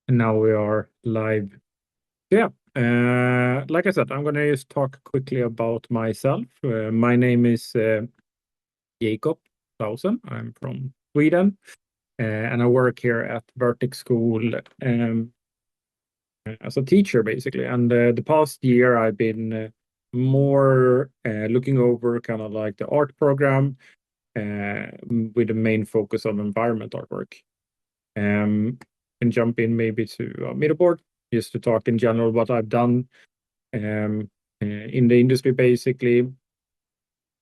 And now we are live. Yeah, like I said, I'm going to just talk quickly about myself. My name is Jacob Claussen. I'm from Sweden, and I work here at Vertex School as a teacher, basically. And the past year, I've been more looking over kind of like the art program with the main focus on environment artwork. Can jump in maybe to a middleboard just to talk in general what I've done in the industry basically,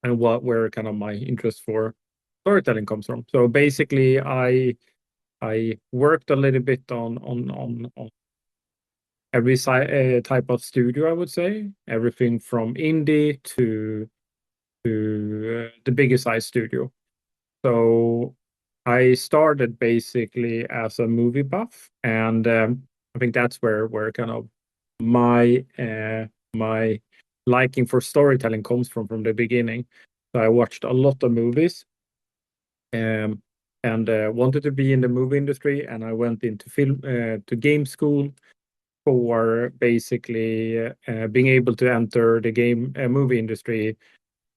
and where kind of my interest for storytelling comes from. So basically, I worked a little bit on every type of studio, I would say, everything from indie to the biggest size studio. So I started basically as a movie buff, and I think that's where kind of my liking for storytelling comes from the beginning. So I watched a lot of movies, um, and wanted to be in the movie industry, and I went into film to game school for basically being able to enter the game movie industry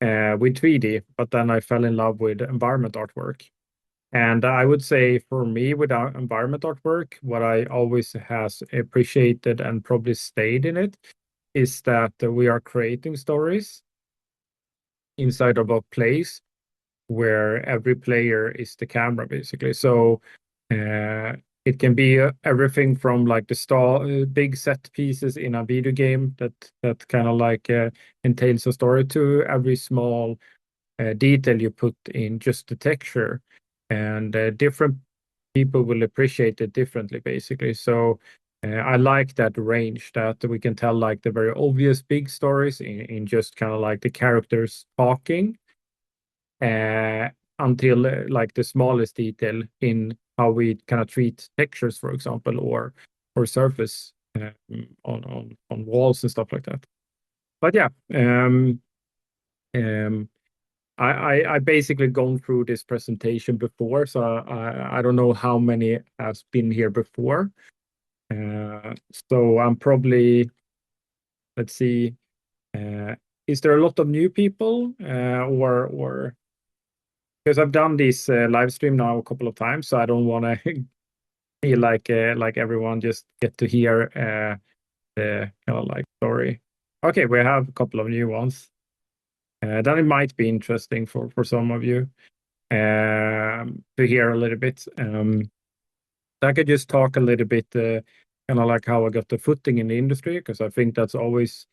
with 3D. But then I fell in love with environment artwork. And I would say for me, with our environment artwork, what I always has appreciated and probably stayed in it is that we are creating stories inside of a place where every player is the camera, basically. So uh, it can be everything from like the big set pieces in a video game that kind of like entails a story to every small detail you put in just the texture, and different people will appreciate it differently, basically. So I like that range that we can tell like the very obvious big stories in just kind of like the characters talking, uh, until like the smallest detail in how we kind of treat textures, for example, or surface on walls and stuff like that. But yeah, um, I basically gone through this presentation before, so I don't know how many has been here before. So I'm probably, let's see, uh, is there a lot of new people, or because I've done this live stream now a couple of times, so I don't want to feel like everyone just get to hear the kind of like story. Okay, we have a couple of new ones. Then it might be interesting for some of you to hear a little bit. I could just talk a little bit, kind of like how I got the footing in the industry, because I think that's always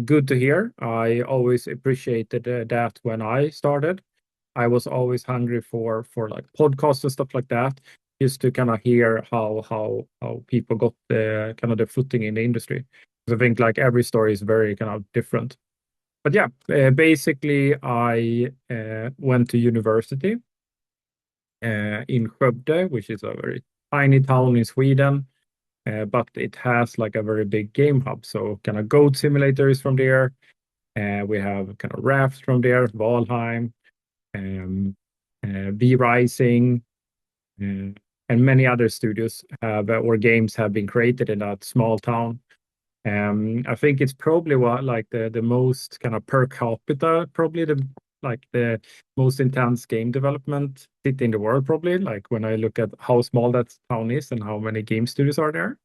good to hear. I always appreciated that when I started. I was always hungry for like podcasts and stuff like that, just to kind of hear how people got the kind of the footing in the industry. Because I think like every story is very kind of different. But yeah, basically I went to university in Skövde, which is a very tiny town in Sweden, but it has like a very big game hub. So kind of Goat Simulator is from there. We have kind of Raft from there, Valheim, um, V Rising, uh, and many other studios have or games have been created in that small town. I think it's probably what like the most kind of per capita, probably the most intense game development city in the world, probably. Like when I look at how small that town is and how many game studios are there.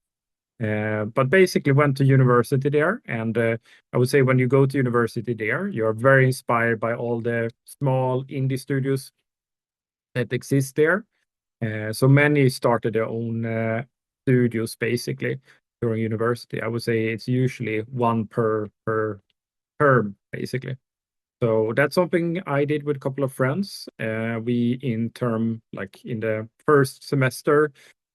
But basically went to university there, and I would say when you go to university there, you're very inspired by all the small indie studios that exist there. So many started their own studios basically during university. I would say it's usually one per term basically. So that's something I did with a couple of friends. We in term like in the first semester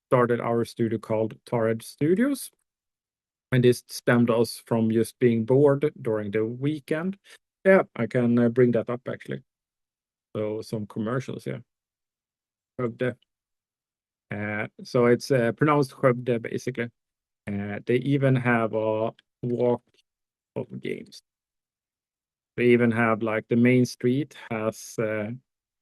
started our studio called Tarred Studios, and this stemmed us from just being bored during the weekend. Yeah, I can bring that up actually. So some commercials here. Skövde. So it's pronounced Skövde basically. They even have a walk of games. They even have like the main street has a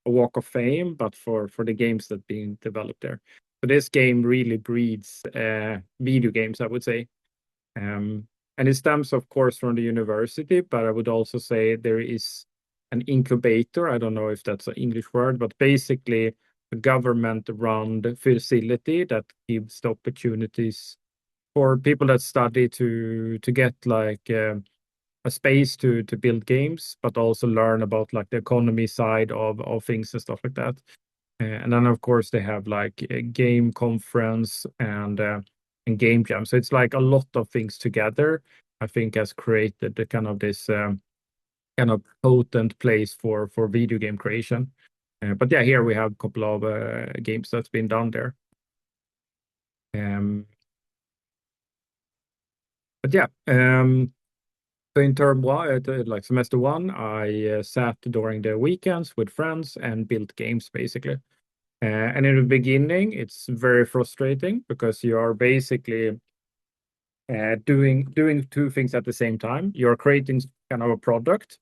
walk of fame, but for the games that being developed there. So this game really breeds video games, I would say. And it stems, of course, from the university, but I would also say there is an incubator. I don't know if that's an English word, but basically a government-run facility that gives the opportunities for people that study to get like a space to build games, but also learn about like the economy side of things and stuff like that. And then of course they have like a game conference and game jam. So it's like a lot of things together, I think, has created the kind of this kind of potent place for video game creation. But yeah, here we have a couple of games that's been done there. But yeah, so in term one, like semester one, I sat during the weekends with friends and built games basically. And in the beginning, it's very frustrating because you are basically doing two things at the same time. You're creating kind of a product,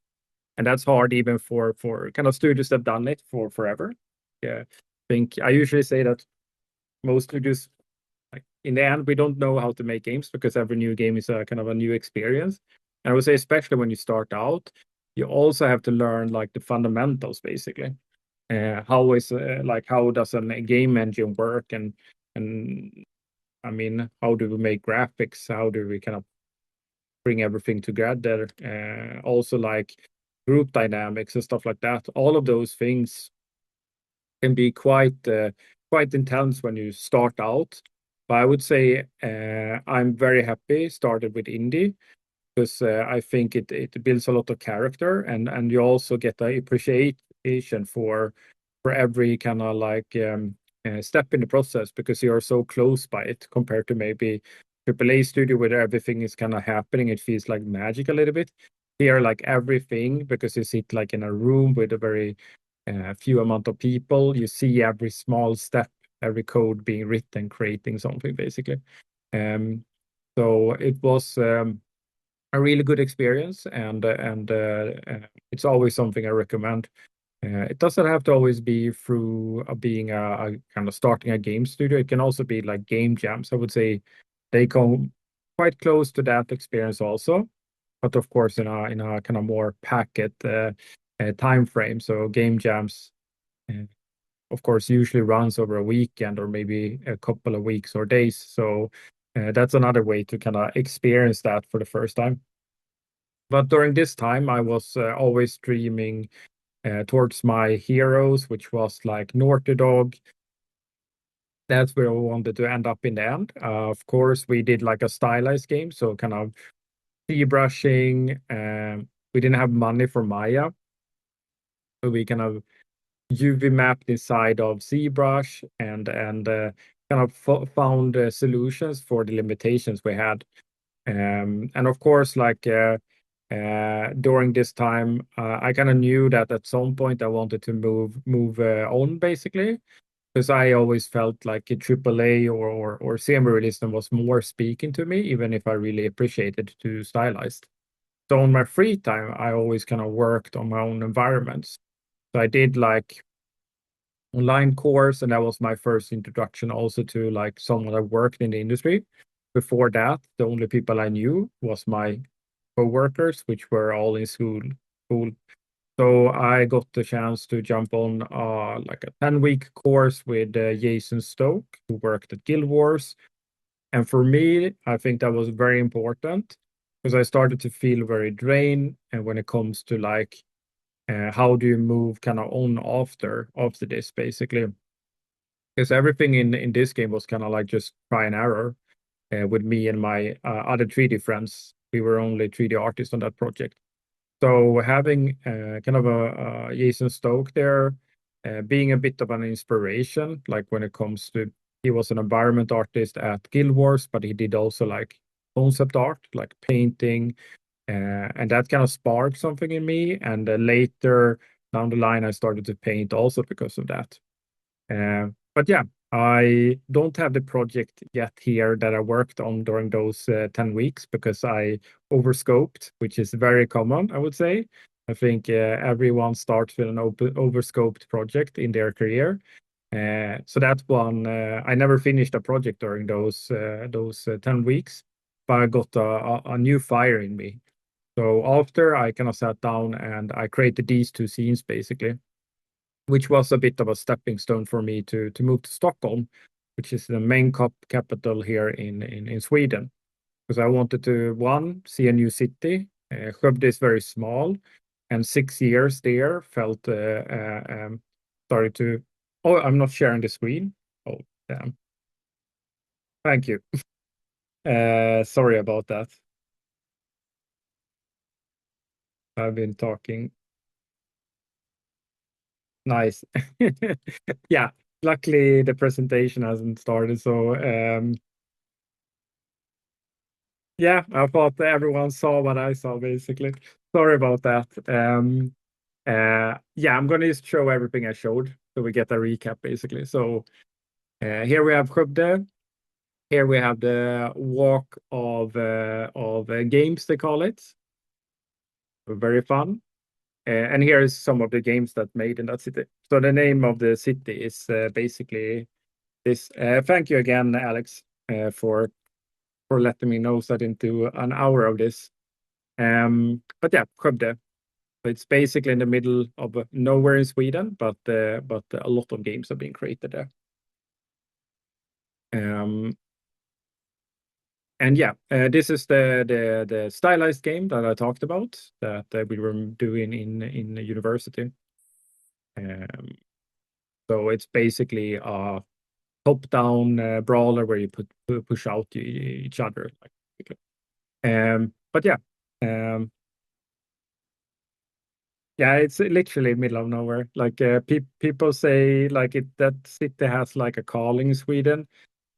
and that's hard even for kind of studios that have done it for forever. Yeah, I think I usually say that most studios, like in the end, we don't know how to make games because every new game is a kind of a new experience. And I would say, especially when you start out, you also have to learn like the fundamentals, basically. How is like how does a game engine work, and I mean, how do we make graphics? How do we kind of bring everything together? Also like group dynamics and stuff like that. All of those things can be quite intense when you start out. But I would say I'm very happy started with indie because I think it builds a lot of character, and you also get the appreciation for every kind of like step in the process because you're so close by it compared to maybe AAA studio where everything is kind of happening. It feels like magic a little bit. Here, like everything, because you sit like in a room with a very few amount of people, you see every small step, every code being written, creating something basically. So it was a really good experience, and it's always something I recommend. It doesn't have to always be through being a kind of starting a game studio. It can also be like game jams. I would say they come quite close to that experience also, but of course in a kind of more packet time frame. So game jams, uh, of course, usually runs over a weekend or maybe a couple of weeks or days. So that's another way to kind of experience that for the first time. But during this time, I was always dreaming towards my heroes, which was like Naughty Dog. That's where I wanted to end up in the end. Of course, we did like a stylized game, so kind of brushing. We didn't have money for Maya, so we kind of UV mapped inside of ZBrush and kind of found solutions for the limitations we had. And of course, like during this time, I kind of knew that at some point I wanted to move on basically, because I always felt like a AAA or semi-realism was more speaking to me, even if I really appreciated to stylized. So on my free time, I always kind of worked on my own environments. So I did like online course, and that was my first introduction also to like someone that worked in the industry. Before that, the only people I knew was my co-workers, which were all in school. So I got the chance to jump on like a 10-week course with Jason Stoke, who worked at Guild Wars. And for me, I think that was very important because I started to feel very drained. And when it comes to like how do you move kind of on after this, basically, because everything in this game was kind of like just try and error with me and my other 3D friends. We were only 3D artists on that project. So having kind of a Jason Stoke there, being a bit of an inspiration, like when it comes to, he was an environment artist at Guild Wars, but he did also like concept art, like painting, and that kind of sparked something in me. And later down the line, I started to paint also because of that. But yeah, I don't have the project yet here that I worked on during those 10 weeks because I overscoped, which is very common, I would say. I think everyone starts with an overscoped project in their career. So that one, I never finished a project during those 10 weeks, but I got a new fire in me. So after I kind of sat down and I created these two scenes basically, which was a bit of a stepping stone for me to move to Stockholm, which is the main capital here in Sweden. Because I wanted to, one, see a new city. Skövde is very small, and 6 years there felt started to. Oh, I'm not sharing the screen. Oh, damn. Thank you. Sorry about that. I've been talking. Nice. Yeah. Luckily, the presentation hasn't started, so yeah, I thought everyone saw what I saw, basically. Sorry about that. Yeah, I'm gonna just show everything I showed so we get a recap, basically. So here we have Skövde. Here we have the walk of games, they call it. Very fun. And here is some of the games that made in that city. So the name of the city is basically this. Thank you again, Alex, for letting me know so I didn't do an hour of this. But yeah, Skövde. It's basically in the middle of nowhere in Sweden, but a lot of games are being created there. And yeah, this is the stylized game that I talked about that we were doing in the university. Um, so it's basically a top-down brawler where you push out each other. Like, but yeah, um, yeah, it's literally middle of nowhere. Like people say, like that city has like a calling in Sweden.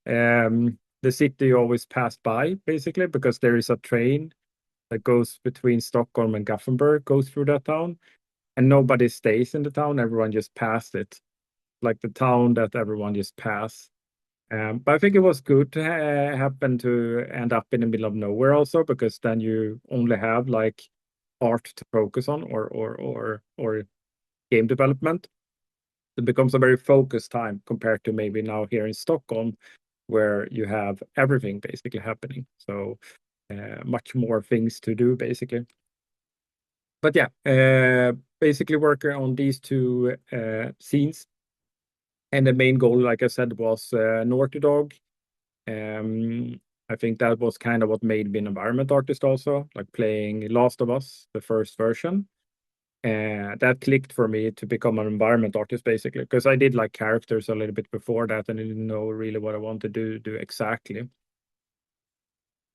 The city you always pass by, basically, because there is a train that goes between Stockholm and Gothenburg, goes through that town, and nobody stays in the town. Everyone just passed it, like the town that everyone just passed. But I think it was good to happen to end up in the middle of nowhere also, because then you only have like art to focus on or game development. It becomes a very focused time compared to maybe now here in Stockholm, where you have everything basically happening. So much more things to do basically. But yeah, basically working on these two scenes. And the main goal, like I said, was Naughty Dog. I think that was kind of what made me an environment artist also, like playing Last of Us, the first version. That clicked for me to become an environment artist, basically, because I did like characters a little bit before that and I didn't know really what I wanted to do exactly.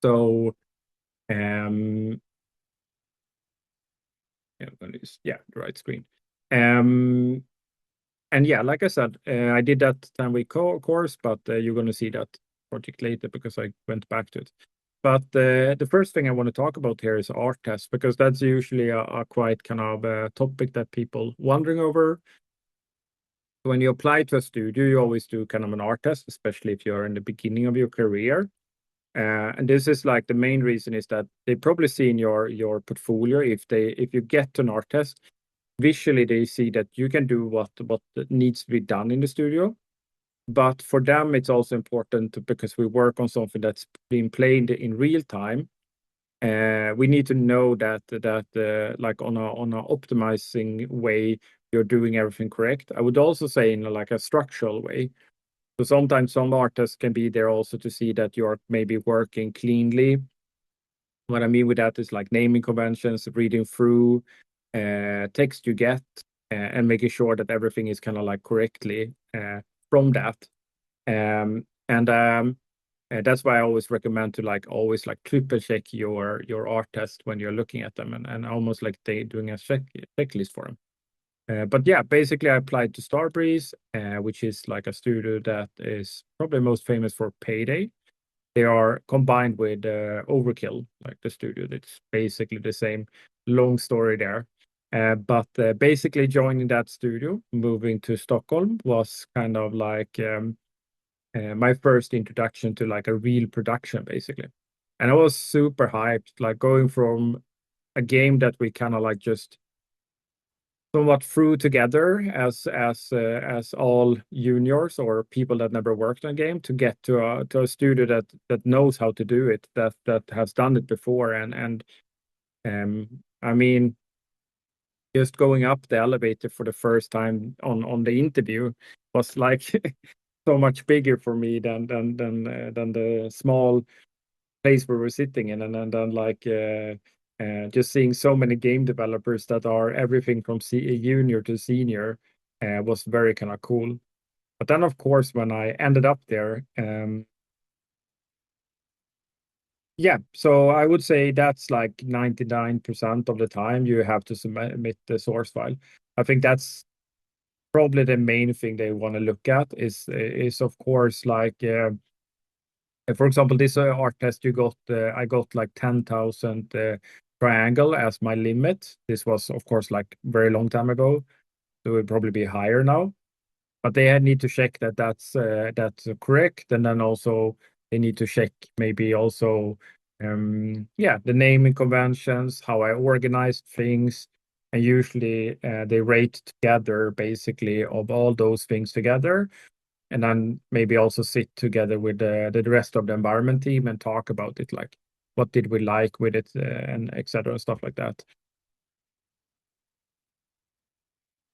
So, um, yeah, I'm gonna use, yeah, the right screen. Um, and yeah, like I said, I did that 10-week course, but you're going to see that project later because I went back to it. But the first thing I want to talk about here is art test, because that's usually a quite kind of topic that people wondering over. When you apply to a studio, you always do kind of an art test, especially if you're in the beginning of your career. And this is like the main reason is that they probably see in your portfolio if you get to an art test, visually they see that you can do what needs to be done in the studio. But for them, it's also important because we work on something that's being played in real time. We need to know that like on a optimizing way, you're doing everything correct. I would also say in like a structural way. So sometimes some artists can be there also to see that you're maybe working cleanly. What I mean with that is like naming conventions, reading through text you get, and making sure that everything is kind of like correctly from that. And that's why I always recommend to like always like triple check your art test when you're looking at them and almost like they doing a checklist for them. But yeah, basically I applied to Starbreeze, which is like a studio that is probably most famous for Payday. They are combined with Overkill, like the studio. That's basically the same long story there. But basically joining that studio, moving to Stockholm was kind of like my first introduction to like a real production, basically. And I was super hyped, like going from a game that we kind of like just somewhat through together as all juniors or people that never worked on a game to get to a studio that knows how to do it, that has done it before. And I mean, just going up the elevator for the first time on the interview was like so much bigger for me than the small place we were sitting in, and then like just seeing so many game developers that are everything from junior to senior was very kind of cool. But then, of course, when I ended up there, yeah, so I would say that's like 99% of the time you have to submit the source file. I think that's probably the main thing they want to look at is of course like for example, this art test you got, I got like 10,000 triangle as my limit. This was, of course, like very long time ago, so it would probably be higher now. But they need to check that that's correct, and then also they need to check maybe also, yeah, the naming conventions, how I organized things, and usually they rate together basically of all those things together, and then maybe also sit together with the rest of the environment team and talk about it, like what did we like with it, and etc. Stuff like that.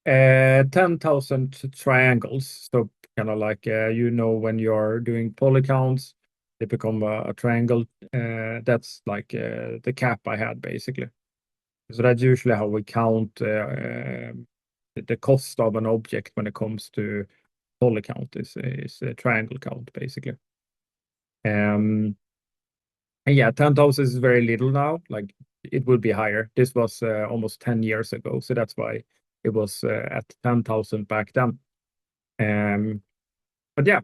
10,000 triangles. So kind of like when you're doing poly counts, they become a triangle. That's like the cap I had basically. So that's usually how we count the cost of an object when it comes to poly count is a triangle count basically. Um, and yeah, 10,000 is very little now. Like it would be higher. This was almost 10 years ago, so that's why it was at 10,000 back then. Um, but yeah,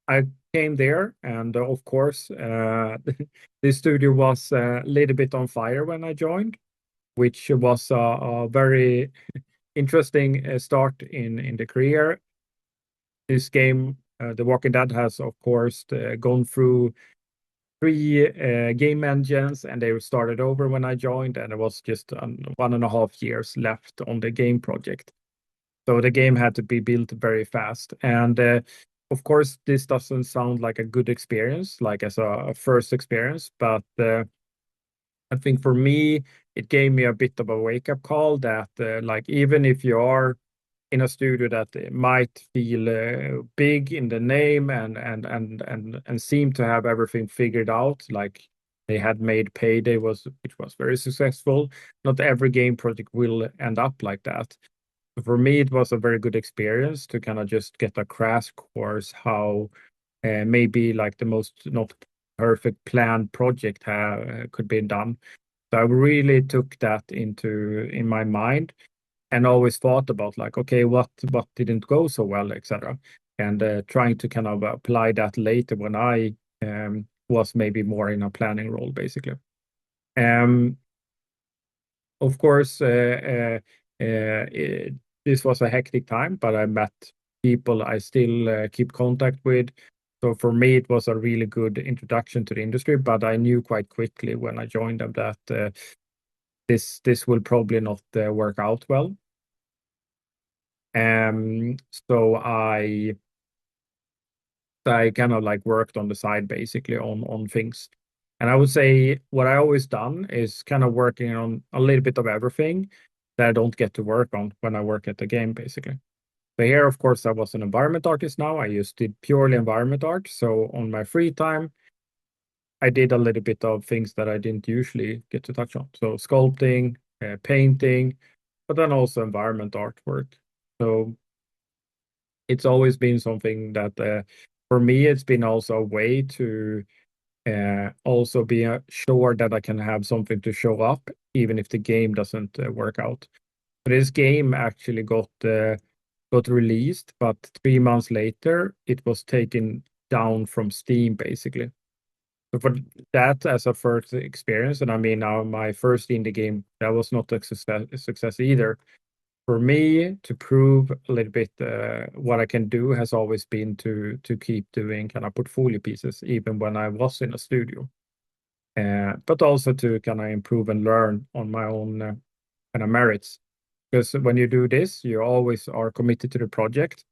I came there, and of course, this studio was a little bit on fire when I joined, which was a very interesting start in the career. This game, The Walking Dead, has of course gone through three game engines, and they started over when I joined, and it was just 1.5 years left on the game project. So the game had to be built very fast. And of course, this doesn't sound like a good experience, like as a first experience, but I think for me, it gave me a bit of a wake-up call that like even if you are in a studio that might feel big in the name and seem to have everything figured out, like they had made Payday which was very successful. Not every game project will end up like that. For me, it was a very good experience to kind of just get a crash course how maybe like the most not perfect planned project could be done. So I really took that into in my mind and always thought about like, okay, what didn't go so well, etc. And trying to kind of apply that later when I was maybe more in a planning role, basically. Um, of course, this was a hectic time, but I met people I still keep contact with. So for me, it was a really good introduction to the industry, but I knew quite quickly when I joined them that this will probably not work out well. So I kind of like worked on the side basically on things. And I would say what I always done is kind of working on a little bit of everything that I don't get to work on when I work at the game, basically. But here, of course, I was an environment artist now. I just did purely environment art. So on my free time, I did a little bit of things that I didn't usually get to touch on. So sculpting, painting, but then also environment artwork. So it's always been something that for me, it's been also a way to also be sure that I can have something to show up, even if the game doesn't work out. This game actually got released, but 3 months later, it was taken down from Steam, basically. So for that as a first experience, and I mean, now my first indie game, that was not a success either. For me, to prove a little bit what I can do has always been to keep doing kind of portfolio pieces, even when I was in a studio. But also to kind of improve and learn on my own kind of merits. Because when you do this, you always are committed to the project.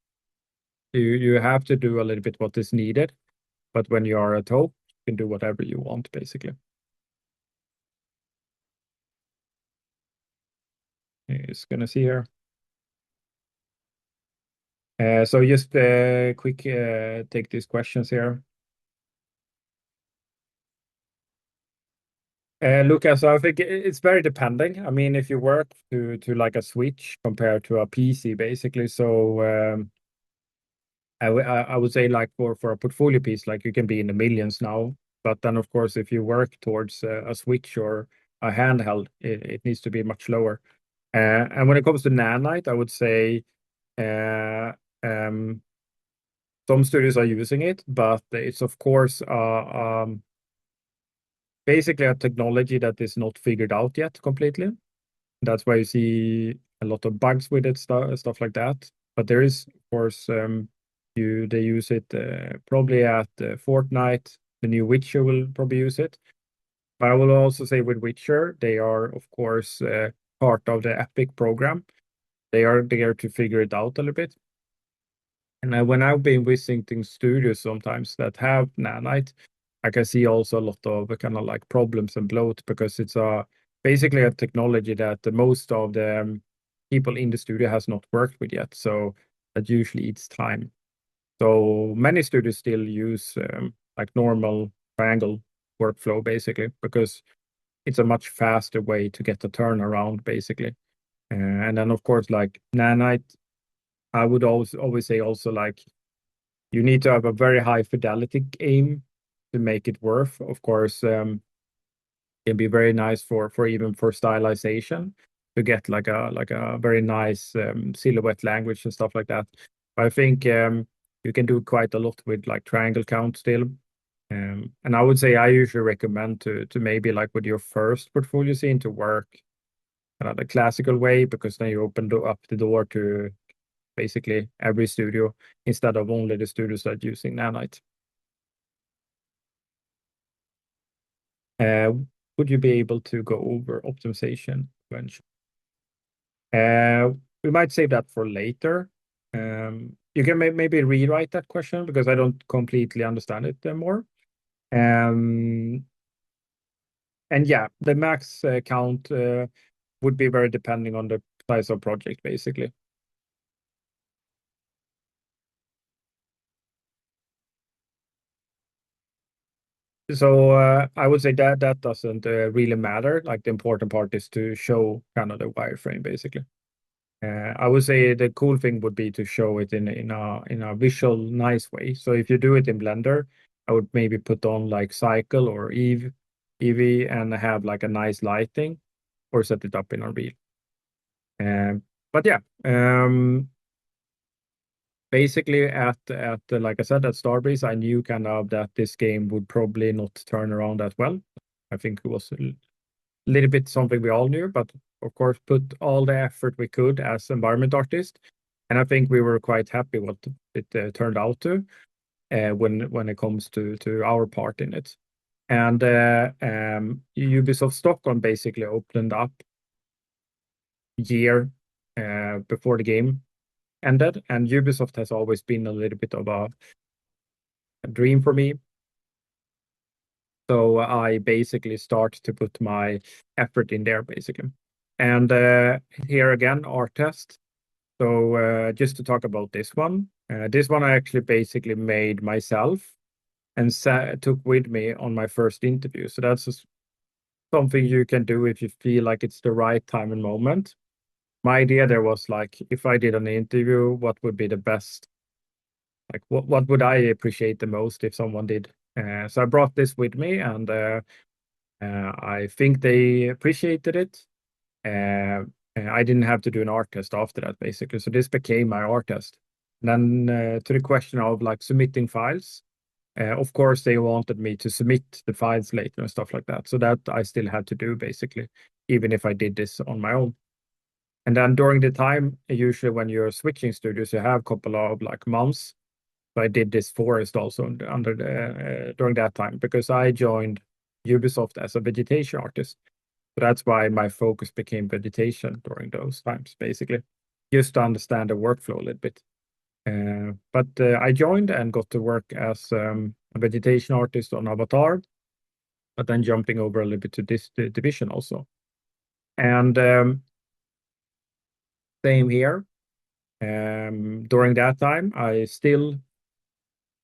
You have to do a little bit what is needed, but when you are at home, you can do whatever you want, basically. It's gonna see here. So just quick take these questions here. Lucas, I think it's very depending. I mean, if you work to like a Switch compared to a PC, basically. So I would say like for a portfolio piece, like you can be in the millions now. But then, of course, if you work towards a Switch or a handheld, it needs to be much lower. And when it comes to Nanite, I would say uh, um, some studios are using it, but it's of course basically a technology that is not figured out yet completely. That's why you see a lot of bugs with it, stuff like that. But there is, of course, they use it probably at Fortnite. The new Witcher will probably use it. But I will also say with Witcher, they are, of course, part of the Epic program. They are there to figure it out a little bit. And when I've been visiting studios sometimes that have nanite, I can see also a lot of kind of like problems and bloat because it's basically a technology that the most of the people in the studio has not worked with yet. So that usually eats time. So many studios still use like normal triangle workflow basically because it's a much faster way to get the turnaround basically. And then of course like nanite, I would always say also like you need to have a very high fidelity aim to make it worth. Of course, it can be very nice for even for stylization to get like a very nice silhouette language and stuff like that. But I think you can do quite a lot with like triangle count still. And I would say I usually recommend to maybe like with your first portfolio scene to work the classical way because then you open up the door to basically every studio instead of only the studios that are using Nanite. Uh, would you be able to go over optimization eventually? We might save that for later. You can maybe rewrite that question because I don't completely understand it more. And yeah, the max count would be very depending on the size of project, basically. So I would say that that doesn't really matter. Like the important part is to show kind of the wireframe, basically. I would say the cool thing would be to show it in a visual nice way. So if you do it in Blender, I would maybe put on like Cycle or Eevee and have like a nice lighting, or set it up in Unreal. But yeah, basically at like I said at Starbreeze, I knew kind of that this game would probably not turn around that well. I think it was a little bit something we all knew, but of course put all the effort we could as environment artists, and I think we were quite happy what it turned out to when it comes to our part in it. And Ubisoft Stockholm basically opened up year before the game ended, and Ubisoft has always been a little bit of a dream for me. So I basically start to put my effort in there, basically. And here again, art test. So just to talk about this one I actually basically made myself and took with me on my first interview. So that's something you can do if you feel like it's the right time and moment. My idea there was like, if I did an interview, what would be the best? Like, what would I appreciate the most if someone did? So I brought this with me, and I think they appreciated it. I didn't have to do an art test after that, basically. So this became my art test. And then to the question of like submitting files, of course they wanted me to submit the files later and stuff like that. So that I still had to do basically, even if I did this on my own. And then during the time, usually when you're switching studios, you have a couple of like months. So I did this forest also during that time because I joined Ubisoft as a vegetation artist. So that's why my focus became vegetation during those times, basically, just to understand the workflow a little bit. But I joined and got to work as a vegetation artist on Avatar, but then jumping over a little bit to this division also. And same here. During that time, I still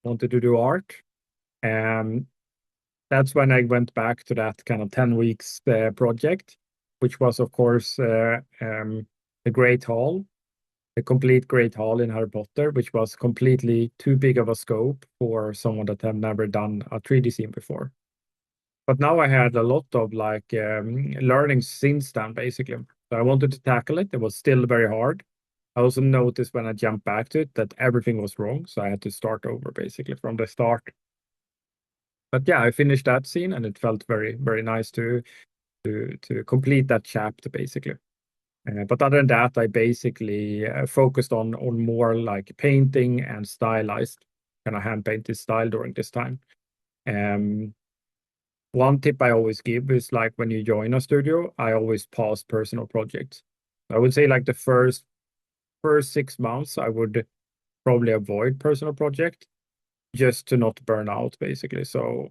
wanted to do art. Um, that's when I went back to that kind of 10 weeks project, which was, of course, the Great Hall, the complete Great Hall in Harry Potter, which was completely too big of a scope for someone that had never done a 3D scene before. But now I had a lot of like learning since then, basically. So I wanted to tackle it. It was still very hard. I also noticed when I jumped back to it that everything was wrong. So I had to start over basically from the start. But yeah, I finished that scene and it felt very, very nice to complete that chapter basically. But other than that, I basically focused on more like painting and stylized, kind of hand painted style during this time. Um, One tip I always give is like when you join a studio, I always pause personal projects. I would say like the first 6 months, I would probably avoid personal project just to not burn out, basically. So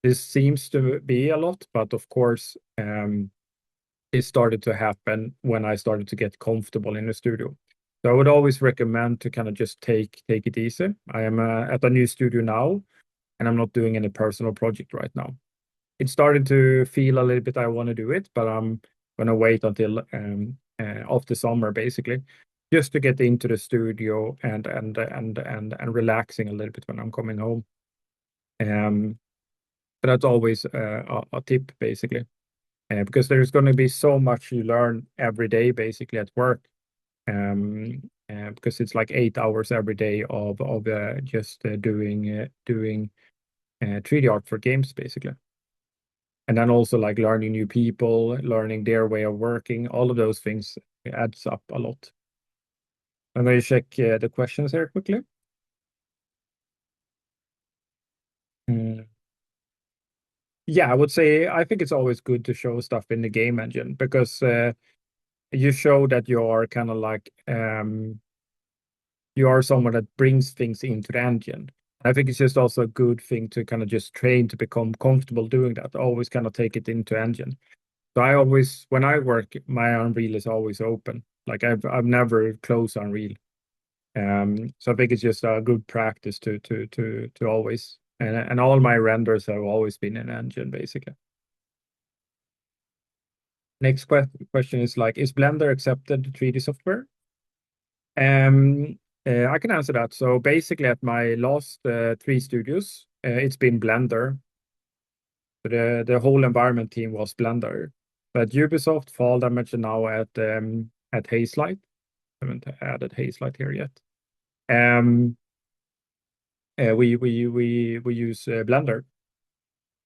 this seems to be a lot, but of course, it started to happen when I started to get comfortable in the studio. So I would always recommend to kind of just take it easy. I am at a new studio now, and I'm not doing any personal project right now. It started to feel a little bit I want to do it, but I'm gonna wait until after summer basically, just to get into the studio and relaxing a little bit when I'm coming home. But that's always a tip basically, because there's going to be so much you learn every day basically at work. Because it's like 8 hours every day of just doing 3D art for games basically. And then also like learning new people, learning their way of working, all of those things adds up a lot. I'm going to check the questions here quickly. Mm. Yeah, I would say I think it's always good to show stuff in the game engine because you show that you are kind of like you are someone that brings things into the engine. I think it's just also a good thing to kind of just train to become comfortable doing that. Always kind of take it into engine. So I always, when I work, my Unreal is always open. Like I've never closed Unreal. So I think it's just a good practice to always, and all my renders have always been in engine basically. Next question is like, is Blender accepted 3D software? Um, I can answer that. So basically, at my last three studios, it's been Blender. The whole environment team was Blender. But Ubisoft, Fall Damage, and now at Hazelight. I haven't added Hazelight here yet. We use Blender.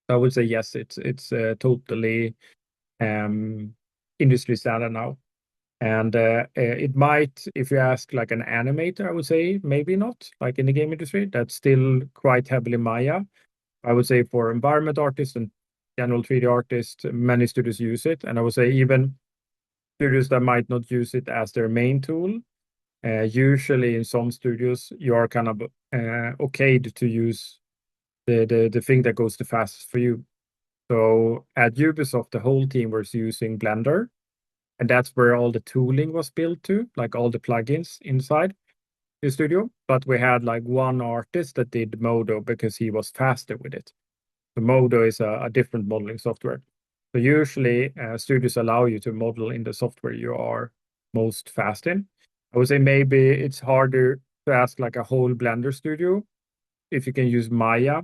I would say yes, it's totally industry standard now. And it might, if you ask like an animator, I would say maybe not. Like in the game industry, that's still quite heavily Maya. I would say for environment artists and general 3D artists, many studios use it. And I would say even studios that might not use it as their main tool, usually in some studios, you are kind of okayed to use the thing that goes the fastest for you. So at Ubisoft, the whole team was using Blender, and that's where all the tooling was built to, like all the plugins inside the studio. But we had like one artist that did Modo because he was faster with it. The Modo is a different modeling software. So usually studios allow you to model in the software you are most fast in. I would say maybe it's harder to ask like a whole Blender studio if you can use Maya,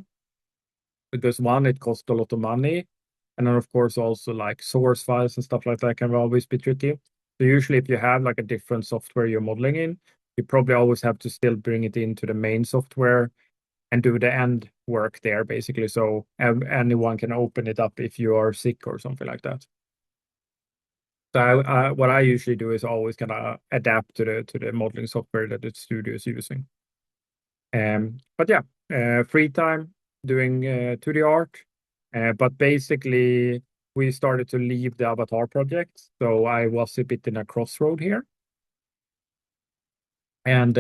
because one, it costs a lot of money. And then of course also like source files and stuff like that can always be tricky. So usually if you have like a different software you're modeling in, you probably always have to still bring it into the main software and do the end work there basically. So anyone can open it up if you are sick or something like that. So what I usually do is always kind of adapt to the modeling software that the studio is using. But yeah, free time doing 2D art. But basically, we started to leave the Avatar project. So I was a bit in a crossroad here. And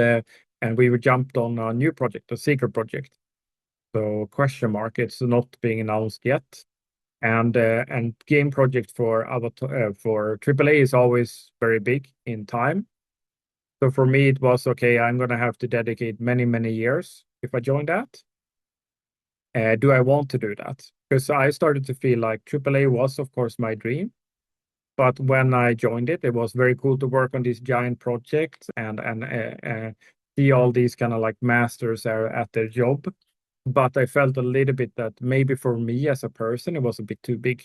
we jumped on a new project, a secret project. So question mark, it's not being announced yet. And game project for Avatar for AAA is always very big in time. So for me, it was okay. I'm gonna have to dedicate many, many years if I join that. Do I want to do that? Because I started to feel like AAA was, of course, my dream. But when I joined it, it was very cool to work on these giant projects and see all these kind of like masters are at their job. But I felt a little bit that maybe for me as a person, it was a bit too big.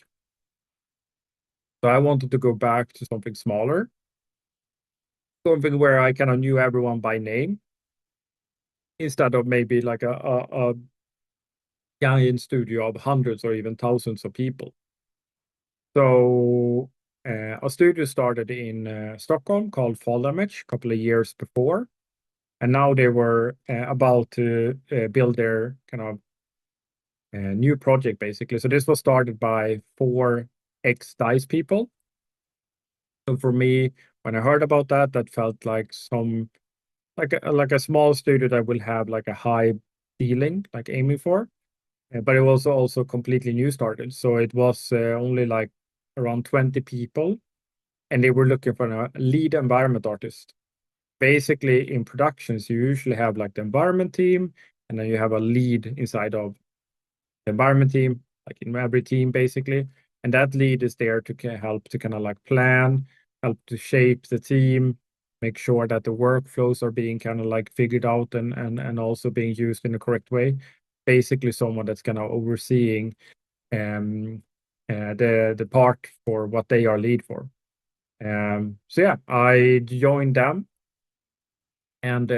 So I wanted to go back to something smaller, something where I kind of knew everyone by name instead of maybe like a giant studio of hundreds or even thousands of people. So a studio started in Stockholm called Fall Damage a couple of years before. And now they were about to build their kind of new project, basically. So this was started by four ex-DICE people. So for me, when I heard about that, that felt like some like a small studio that will have like a high ceiling, like aiming for. But it was also completely new started. So it was only like around 20 people, and they were looking for a lead environment artist. Basically, in productions, you usually have like the environment team, and then you have a lead inside of the environment team, like in every team, basically. And that lead is there to help to kind of like plan, help to shape the team, make sure that the workflows are being kind of like figured out and also being used in the correct way. Basically, someone that's kind of overseeing um, the part for what they are lead for. So yeah, I joined them and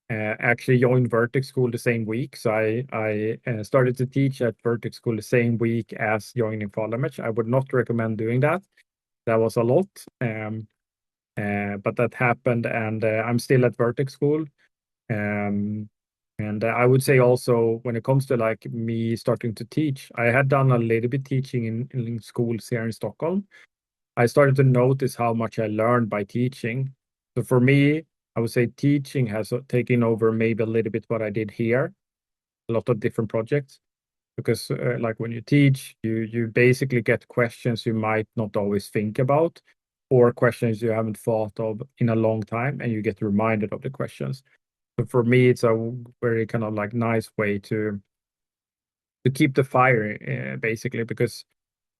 actually joined Vertex School the same week. So I started to teach at Vertex School the same week as joining Fallamage. I would not recommend doing that. That was a lot, but that happened, and I'm still at Vertex School. Um, and I would say also when it comes to like me starting to teach, I had done a little bit teaching in schools here in Stockholm. I started to notice how much I learned by teaching. So for me, I would say teaching has taken over maybe a little bit what I did here, a lot of different projects. Because like when you teach, you basically get questions you might not always think about, or questions you haven't thought of in a long time, and you get reminded of the questions. So for me, it's a very kind of like nice way to keep the fire, basically, because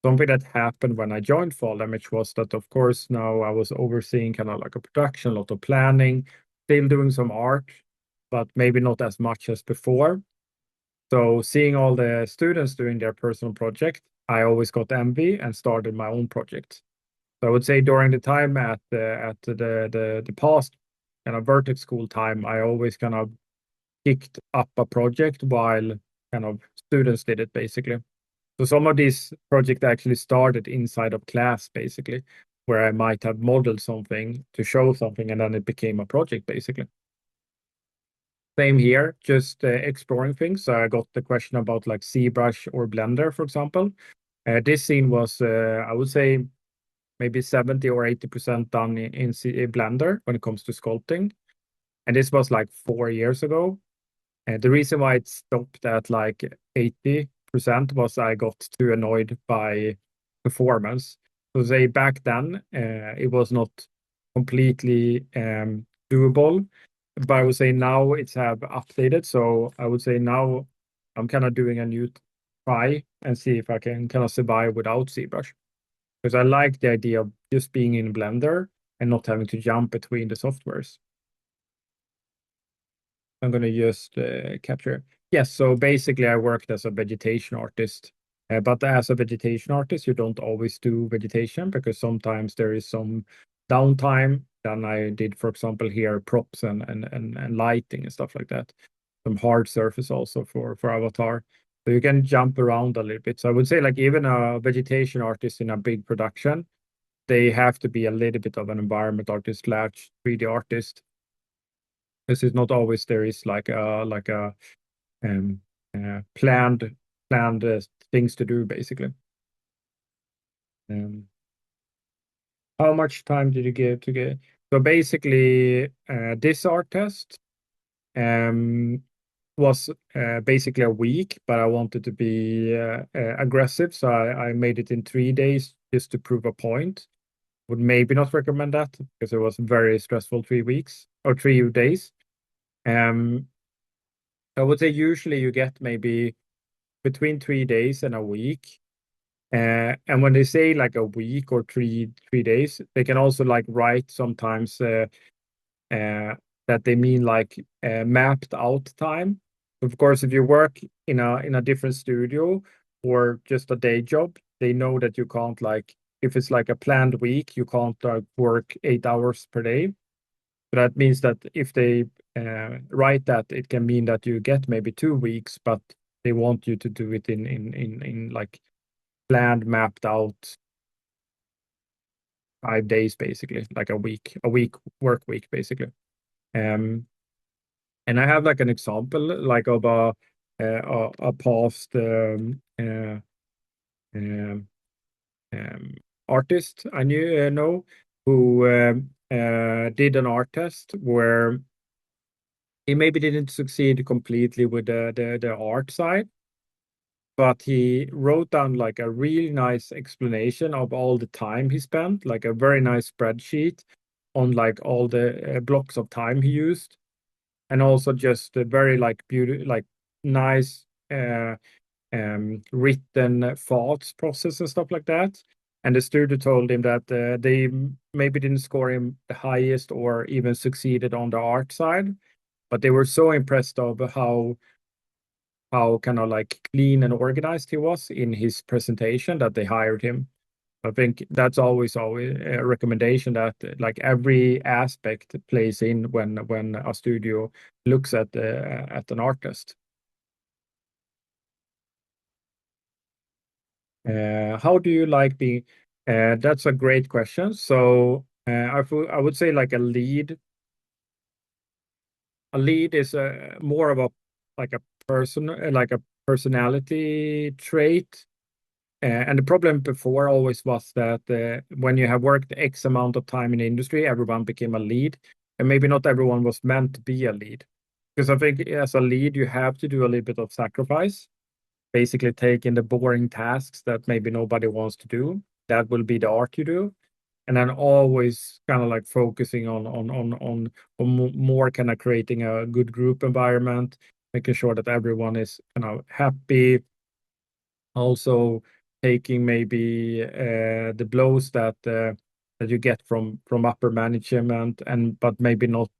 something that happened when I joined Fall Damage was that, of course, now I was overseeing kind of like a production, a lot of planning, still doing some art, but maybe not as much as before. So seeing all the students doing their personal project, I always got envy and started my own project. So I would say during the time at the past kind of Vertex School time, I always kind of kicked up a project while kind of students did it basically. So some of these projects actually started inside of class, basically, where I might have modeled something to show something, and then it became a project, basically. Same here, just exploring things. So I got the question about like ZBrush or Blender, for example. This scene was, I would say, maybe 70 or 80% done in Blender when it comes to sculpting. And this was like 4 years ago. And the reason why it stopped at like 80% was I got too annoyed by performance. So say back then, it was not completely doable. But I would say now it's have updated. So I would say now I'm kind of doing a new try and see if I can kind of survive without ZBrush. Because I like the idea of just being in Blender and not having to jump between the softwares. I'm going to just capture. Yes, so basically I worked as a vegetation artist. But as a vegetation artist, you don't always do vegetation because sometimes there is some downtime. Then I did, for example, here props and lighting and stuff like that. Some hard surface also for Avatar. So you can jump around a little bit. So I would say like even a vegetation artist in a big production, they have to be a little bit of an environment artist slash 3D artist. This is not always there is like a um, planned things to do basically. Um, how much time did you give to get? So basically, this art test um, was basically a week, but I wanted to be aggressive, so I made it in 3 days just to prove a point. Would maybe not recommend that because it was very stressful 3 weeks or 3 days. Um, I would say usually you get maybe between 3 days and a week. And when they say like a week or three days, they can also like write sometimes uh, that they mean like mapped out time. Of course, if you work in a different studio or just a day job, they know that you can't like if it's like a planned week, you can't work 8 hours per day. So that means that if they write that, it can mean that you get maybe 2 weeks, but they want you to do it in like planned, mapped out 5 days, basically, like a week work week, basically. Um, and I have like an example, like of a past um, um, artist I know who did an art test where he maybe didn't succeed completely with the art side, but he wrote down like a really nice explanation of all the time he spent, like a very nice spreadsheet on like all the blocks of time he used, and also just a very like beauty, like nice written thoughts process and stuff like that. And the studio told him that they maybe didn't score him the highest or even succeeded on the art side, but they were so impressed of how kind of like clean and organized he was in his presentation that they hired him. I think that's always a recommendation that like every aspect plays in when a studio looks at an artist. How do you like being? That's a great question. So I would say like a lead is more of a like a person like a personality trait. And the problem before always was that when you have worked X amount of time in the industry, everyone became a lead, and maybe not everyone was meant to be a lead. Because I think as a lead, you have to do a little bit of sacrifice, basically taking the boring tasks that maybe nobody wants to do. That will be the art you do, and then always kind of like focusing on more kind of creating a good group environment, making sure that everyone is happy, also taking maybe the blows that you get from upper management, and but maybe not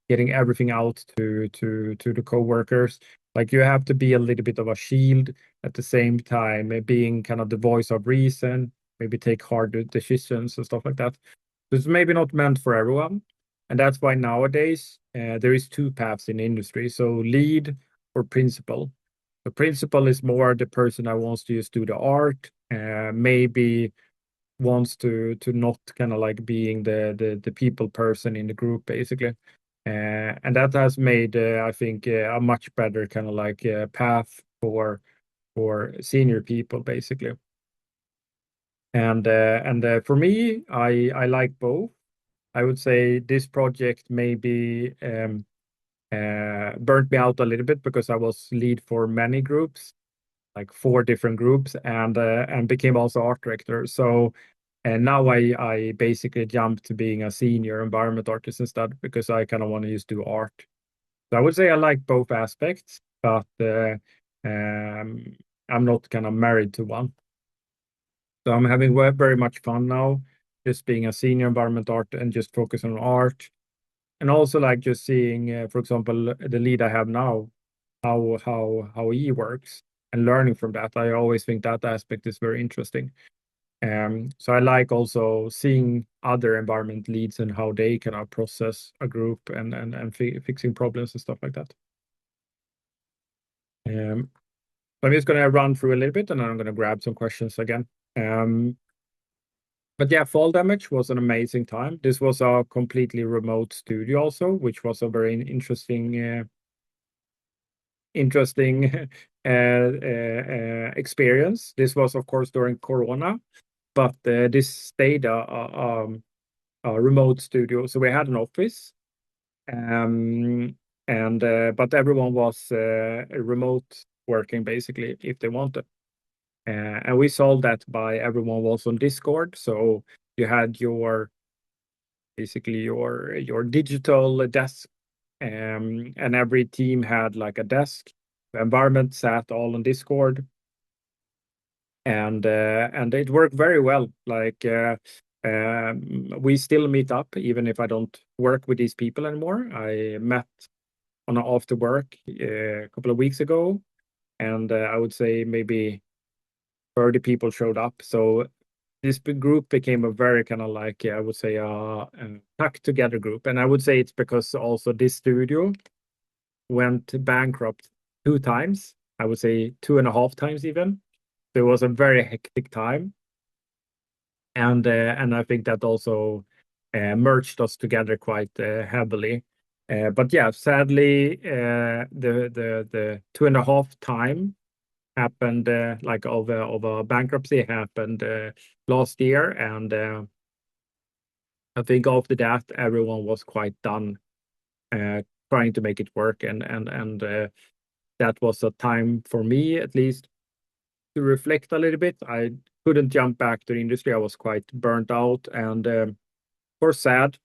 getting everything out to the coworkers. Like you have to be a little bit of a shield at the same time, being kind of the voice of reason, maybe take hard decisions and stuff like that. So it's maybe not meant for everyone, and that's why nowadays there is two paths in the industry. So lead or principal. The principal is more the person that wants to just do the art, maybe wants to not kind of like being the people person in the group, basically. And that has made, I think, a much better kind of like path for senior people, basically. And for me, I like both. I would say this project maybe burnt me out a little bit because I was lead for many groups, like four different groups, and became also art director. So and now I basically jumped to being a senior environment artist instead because I kind of want to just do art. So I would say I like both aspects, but um, I'm not kind of married to one. So I'm having very much fun now, just being a senior environment art and just focus on art, and also like just seeing, for example, the lead I have now, how he works and learning from that. I always think that aspect is very interesting. So I like also seeing other environment leads and how they kind of process a group and fixing problems and stuff like that. Um, so I'm just going to run through a little bit and then I'm going to grab some questions again. Um, but yeah, Fall Damage was an amazing time. This was a completely remote studio also, which was a very interesting experience. This was, of course, during Corona, but this stayed a remote studio. So we had an office, and but everyone was remote working basically if they wanted. And we solved that by everyone was on Discord. So you had basically your digital desk, and every team had like a desk. The environment sat all on Discord, and it worked very well. Like we still meet up even if I don't work with these people anymore. I met on an after work a couple of weeks ago, and I would say maybe 30 people showed up. So this group became a very kind of like, I would say, a packed together group. And I would say it's because also this studio went bankrupt 2 times. I would say 2.5 times even. So it was a very hectic time. And I think that also merged us together quite heavily. But yeah, sadly, the 2.5 time happened like of a bankruptcy happened last year, and I think after that everyone was quite done trying to make it work, and that was a time for me at least to reflect a little bit. I couldn't jump back to the industry. I was quite burnt out, and of course sad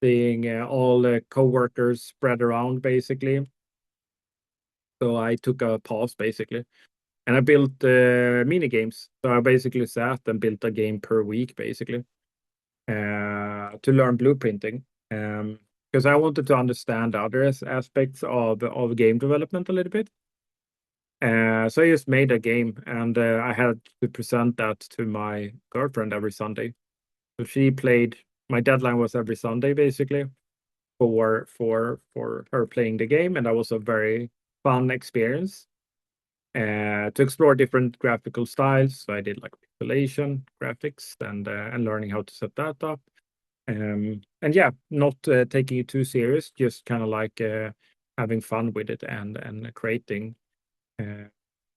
seeing all the co-workers spread around basically. So I took a pause basically. And I built mini games. So I basically sat and built a game per week, basically, to learn blueprinting. Because I wanted to understand other aspects of game development a little bit. So I just made a game, and I had to present that to my girlfriend every Sunday. So she played. My deadline was every Sunday, basically, for her playing the game, and that was a very fun experience to explore different graphical styles. So I did like pixelation graphics and learning how to set that up. And yeah, not taking it too serious, just kind of like having fun with it and creating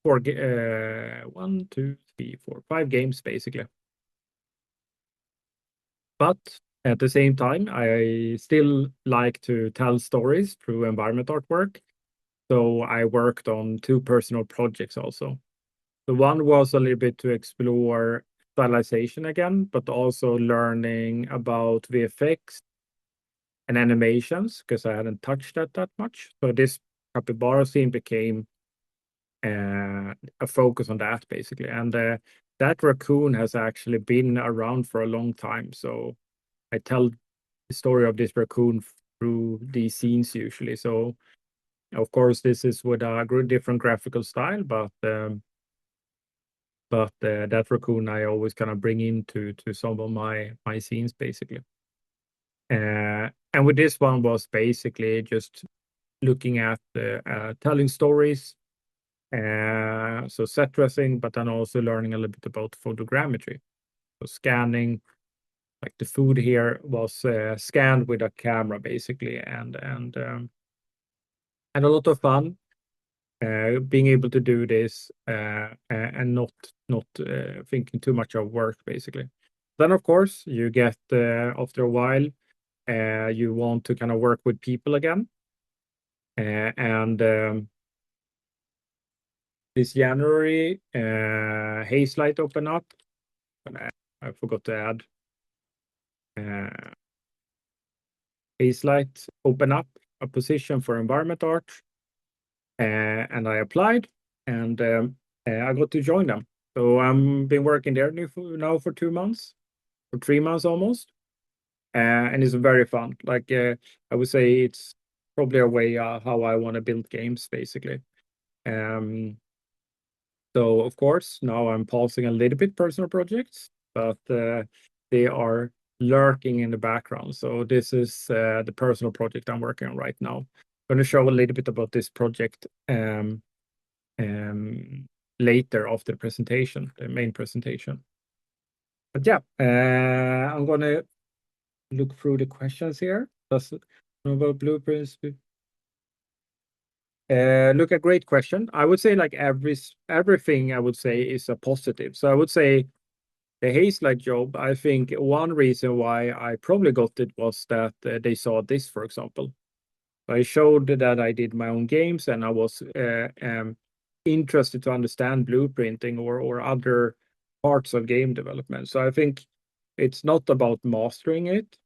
four, 1, 2, 3, 4, 5 games basically. But at the same time, I still like to tell stories through environment artwork. So I worked on 2 personal projects also. The one was a little bit to explore stylization again, but also learning about VFX and animations because I hadn't touched that much. So this capybara scene became a focus on that basically. And that raccoon has actually been around for a long time. So I tell the story of this raccoon through these scenes usually. So of course, this is with a different graphical style, but that raccoon I always kind of bring into some of my scenes basically. And with this one was basically just looking at telling stories, so set dressing, but then also learning a little bit about photogrammetry. So scanning, like the food here was scanned with a camera basically, and a lot of fun. Being able to do this and not thinking too much of work, basically. Then, of course, you get after a while, you want to kind of work with people again. And this January, Hazelight opened up. I forgot to add. Hazelight opened up a position for environment art, and I applied, and I got to join them. So I'm been working there now for 2 months, for 3 months almost, and it's very fun. Like I would say, it's probably a way how I want to build games, basically. Um, so of course now I'm pausing a little bit personal projects, but they are lurking in the background. So this is the personal project I'm working on right now. I'm going to show a little bit about this project later after the presentation, the main presentation. But yeah, I'm going to look through the questions here. Does about blueprints? Look, a great question. I would say like everything I would say is a positive. So I would say the Hazelight job, I think one reason why I probably got it was that they saw this, for example. I showed that I did my own games and I was interested to understand blueprinting or other parts of game development. So I think it's not about mastering it,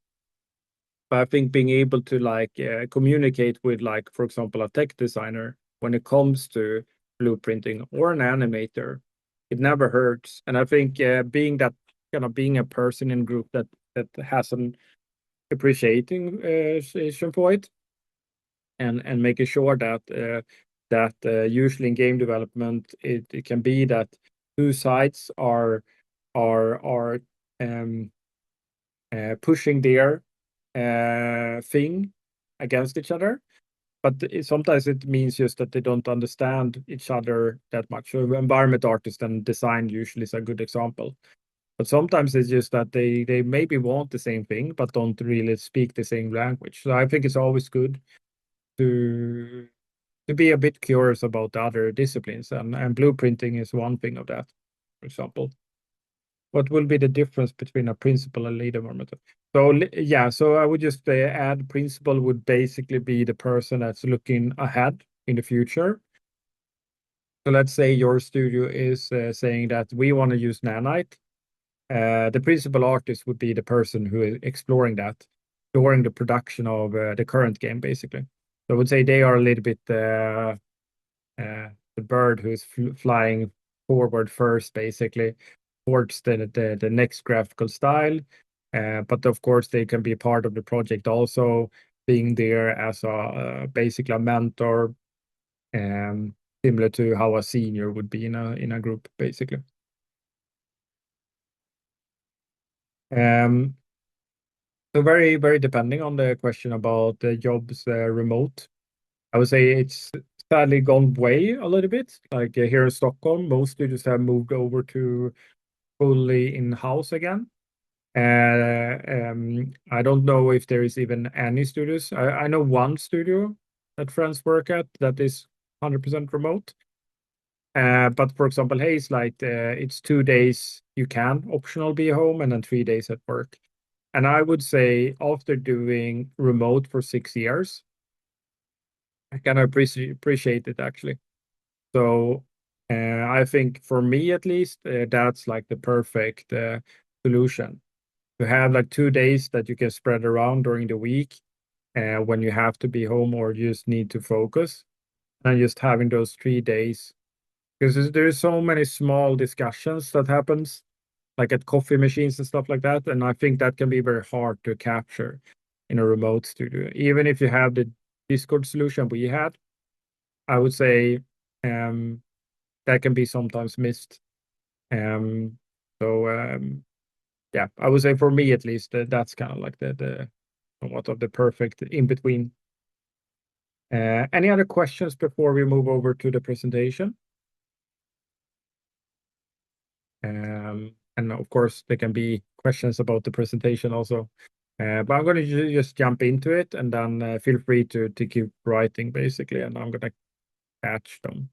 but I think being able to like communicate with like, for example, a tech designer when it comes to blueprinting or an animator, it never hurts. And I think being that kind of being a person in group that has an appreciating for it and making sure that usually in game development it can be that two sides are um, pushing their thing against each other. But sometimes it means just that they don't understand each other that much. So environment artist and design usually is a good example. But sometimes it's just that they maybe want the same thing, but don't really speak the same language. So I think it's always good to be a bit curious about the other disciplines, and blueprinting is one thing of that, for example. What will be the difference between a principal and lead environmental? So yeah, so I would just add principal would basically be the person that's looking ahead in the future. So let's say your studio is saying that we want to use nanite. The principal artist would be the person who is exploring that during the production of the current game, basically. So I would say they are a little bit the bird who's flying forward first, basically, towards the next graphical style. But of course, they can be part of the project also, being there as a basically a mentor, similar to how a senior would be in a group, basically. Um, so very, very depending on the question about the jobs remote. I would say it's sadly gone way a little bit. Like here in Stockholm, most studios have moved over to fully in-house again. I don't know if there is even any studios. I know one studio that friends work at that is 100% remote. But for example, Hazelight, it's 2 days you can optional be home and then 3 days at work. And I would say after doing remote for 6 years, I kind of appreciate it actually. So I think for me at least, that's like the perfect solution to have like 2 days that you can spread around during the week when you have to be home or you just need to focus, and just having those 3 days because there's so many small discussions that happens like at coffee machines and stuff like that, and I think that can be very hard to capture in a remote studio. Even if you have the Discord solution we had, I would say um, that can be sometimes missed. Um, so yeah, I would say for me at least, that's kind of like the somewhat of the perfect in between. Any other questions before we move over to the presentation? And of course, there can be questions about the presentation also. But I'm going to just jump into it, and then feel free to keep writing, basically, and I'm going to catch them.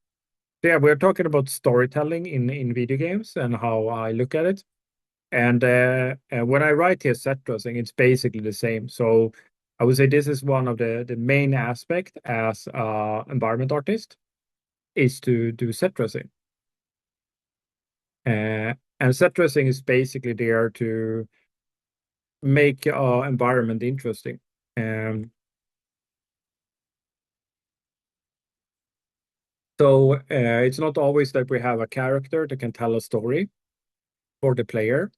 So yeah, we're talking about storytelling in video games and how I look at it. And when I write here set dressing, it's basically the same. So I would say this is one of the main aspect as environment artist is to do set dressing. And set dressing is basically there to make environment interesting. So it's not always that we have a character that can tell a story for the player,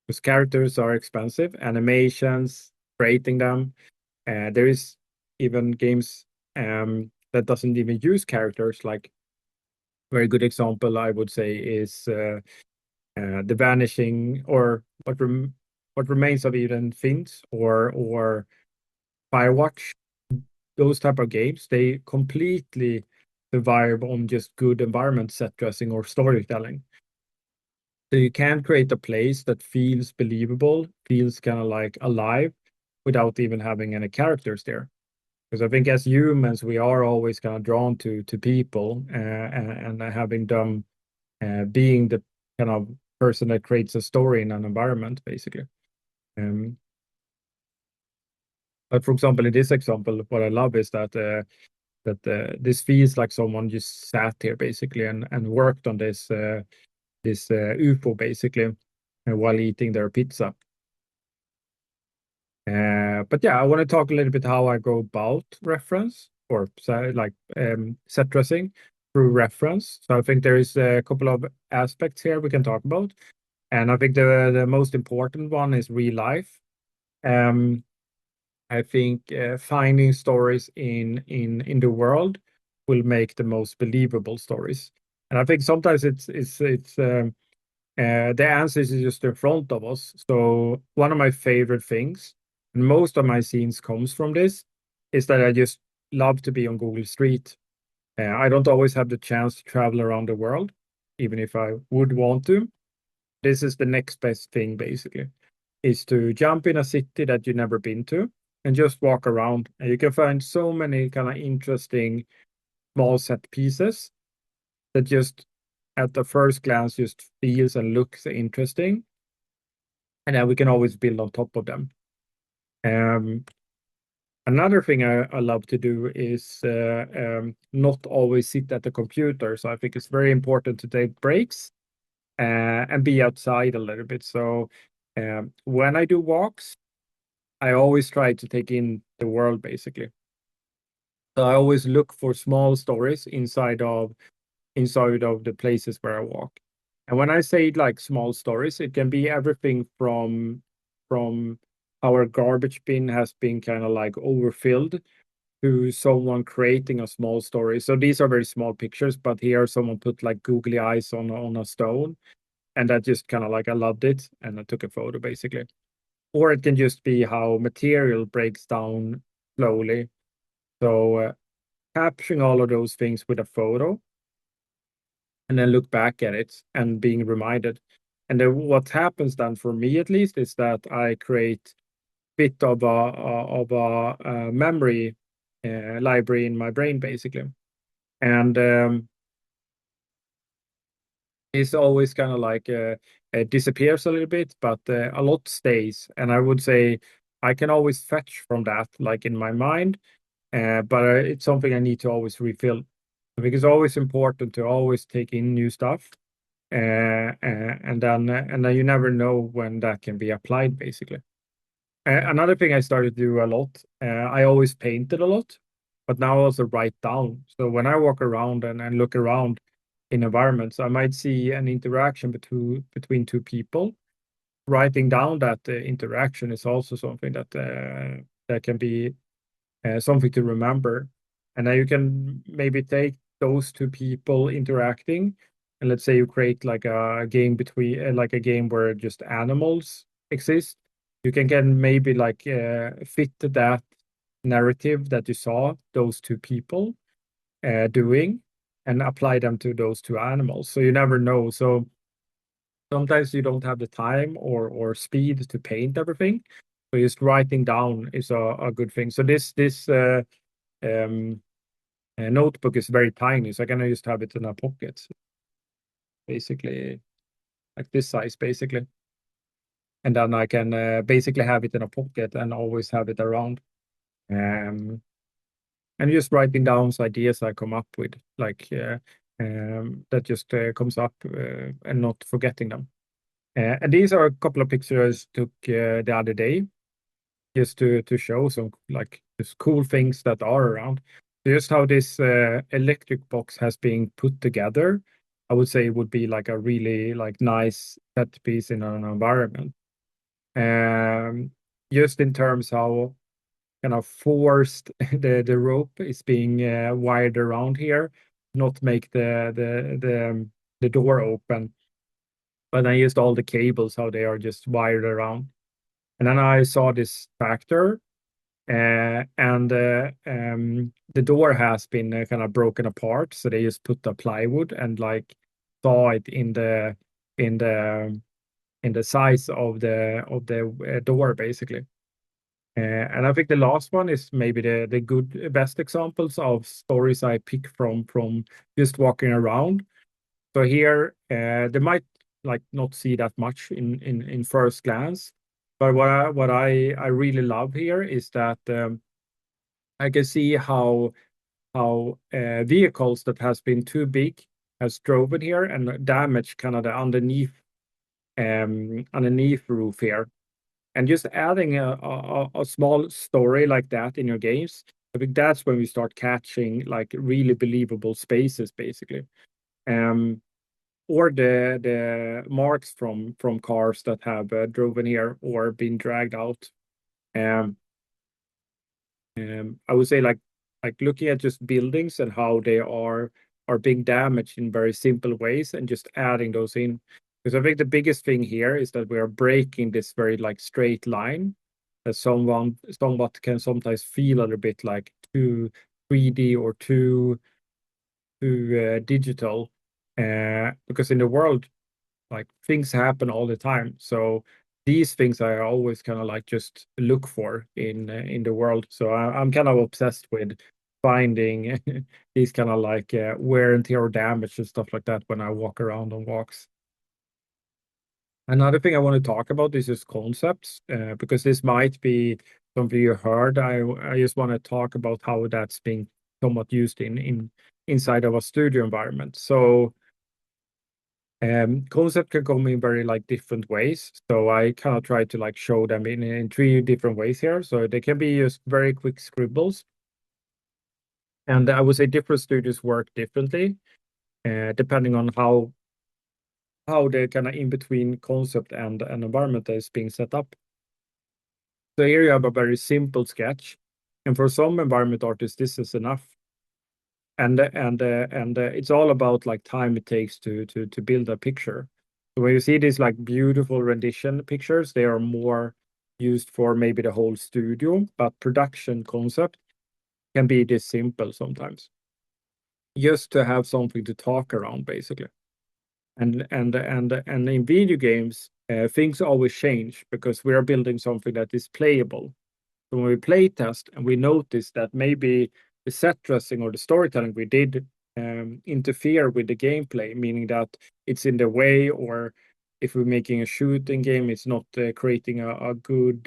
because characters are expensive, animations, creating them. There is even games that doesn't even use characters. Like very good example, I would say, is The Vanishing, or what remains of Eden Finns, or Firewatch. Those type of games, they completely survive on just good environment set dressing or storytelling. So you can create a place that feels believable, feels kind of like alive, without even having any characters there. Because I think as humans, we are always kind of drawn to people and having them being the kind of person that creates a story in an environment, basically. But for example, in this example, what I love is that this feels like someone just sat here basically and worked on this UFO basically while eating their pizza. But yeah, I want to talk a little bit how I go about reference or like set dressing through reference. So I think there is a couple of aspects here we can talk about, and I think the most important one is real life. I think finding stories in the world will make the most believable stories. And I think sometimes the answer is just in front of us. So one of my favorite things, and most of my scenes comes from this, is that I just love to be on Google Street. I don't always have the chance to travel around the world, even if I would want to. This is the next best thing, basically, is to jump in a city that you've never been to and just walk around. And you can find so many kind of interesting small set pieces that just at the first glance just feels and looks interesting. And then we can always build on top of them. Another thing I love to do is not always sit at the computer. So I think it's very important to take breaks and be outside a little bit. So when I do walks, I always try to take in the world, basically. So I always look for small stories inside of the places where I walk. And when I say like small stories, it can be everything from our garbage bin has been kind of like overfilled to someone creating a small story. So these are very small pictures, but here someone put like googly eyes on a stone, and that just kind of like I loved it and I took a photo basically. Or it can just be how material breaks down slowly. So capturing all of those things with a photo and then look back at it and being reminded. And then what happens then for me at least is that I create bit of a memory library in my brain basically. And it's always kind of like it disappears a little bit, but a lot stays. And I would say I can always fetch from that, like in my mind, but it's something I need to always refill. I think it's always important to always take in new stuff, and then you never know when that can be applied, basically. Another thing I started to do a lot, I always painted a lot, but now I also write down. So when I walk around and look around in environments, I might see an interaction between two people. Writing down that interaction is also something that can be something to remember. And then you can maybe take those two people interacting, and let's say you create like a game between, like a game where just animals exist. You can get maybe like fit that narrative that you saw those two people doing and apply them to those two animals. So you never know. So sometimes you don't have the time or speed to paint everything. So just writing down is a good thing. So this um, notebook is very tiny, so I can just have it in a pocket, basically like this size, basically. And then I can basically have it in a pocket and always have it around. Um, and just writing down ideas I come up with, like that just comes up and not forgetting them. And these are a couple of pictures I took the other day, just to show some like just cool things that are around. Just how this electric box has been put together, I would say it would be like a really like nice set piece in an environment. Um, just in terms how kind of forced the rope is being wired around here, not make the door open, but then just all the cables how they are just wired around. And then I saw this tractor, and the door has been kind of broken apart, so they just put the plywood and like saw it in the in the size of the door basically. And I think the last one is maybe the good best examples of stories I pick from just walking around. So here there might like not see that much in first glance. But what I really love here is that I can see how vehicles that has been too big has driven here and damaged kind of the underneath roof here. And just adding a small story like that in your games, I think that's when we start catching like really believable spaces, basically. Um, or the marks from cars that have driven here or been dragged out. Um, I would say like looking at just buildings and how they are being damaged in very simple ways and just adding those in. Because I think the biggest thing here is that we are breaking this very like straight line that somewhat can sometimes feel a little bit like too 3D or too digital. Because in the world, like things happen all the time. So these things I always kind of like just look for in the world. So I'm kind of obsessed with finding these kind of like wear and tear or damage and stuff like that when I walk around on walks. Another thing I want to talk about is just concepts, because this might be something you heard. I just want to talk about how that's being somewhat used in inside of a studio environment. So concept can come in very like different ways. So I kind of try to like show them in three different ways here. So they can be just very quick scribbles. And I would say different studios work differently, depending on how the kind of in between concept and an environment that is being set up. So here you have a very simple sketch. And for some environment artists, this is enough. And it's all about like time it takes to build a picture. So when you see these like beautiful rendition pictures, they are more used for maybe the whole studio, but production concept can be this simple sometimes, just to have something to talk around, basically. And in video games, things always change because we are building something that is playable. So when we play test and we notice that maybe the set dressing or the storytelling we did interfere with the gameplay, meaning that it's in the way, or if we're making a shooting game, it's not creating a good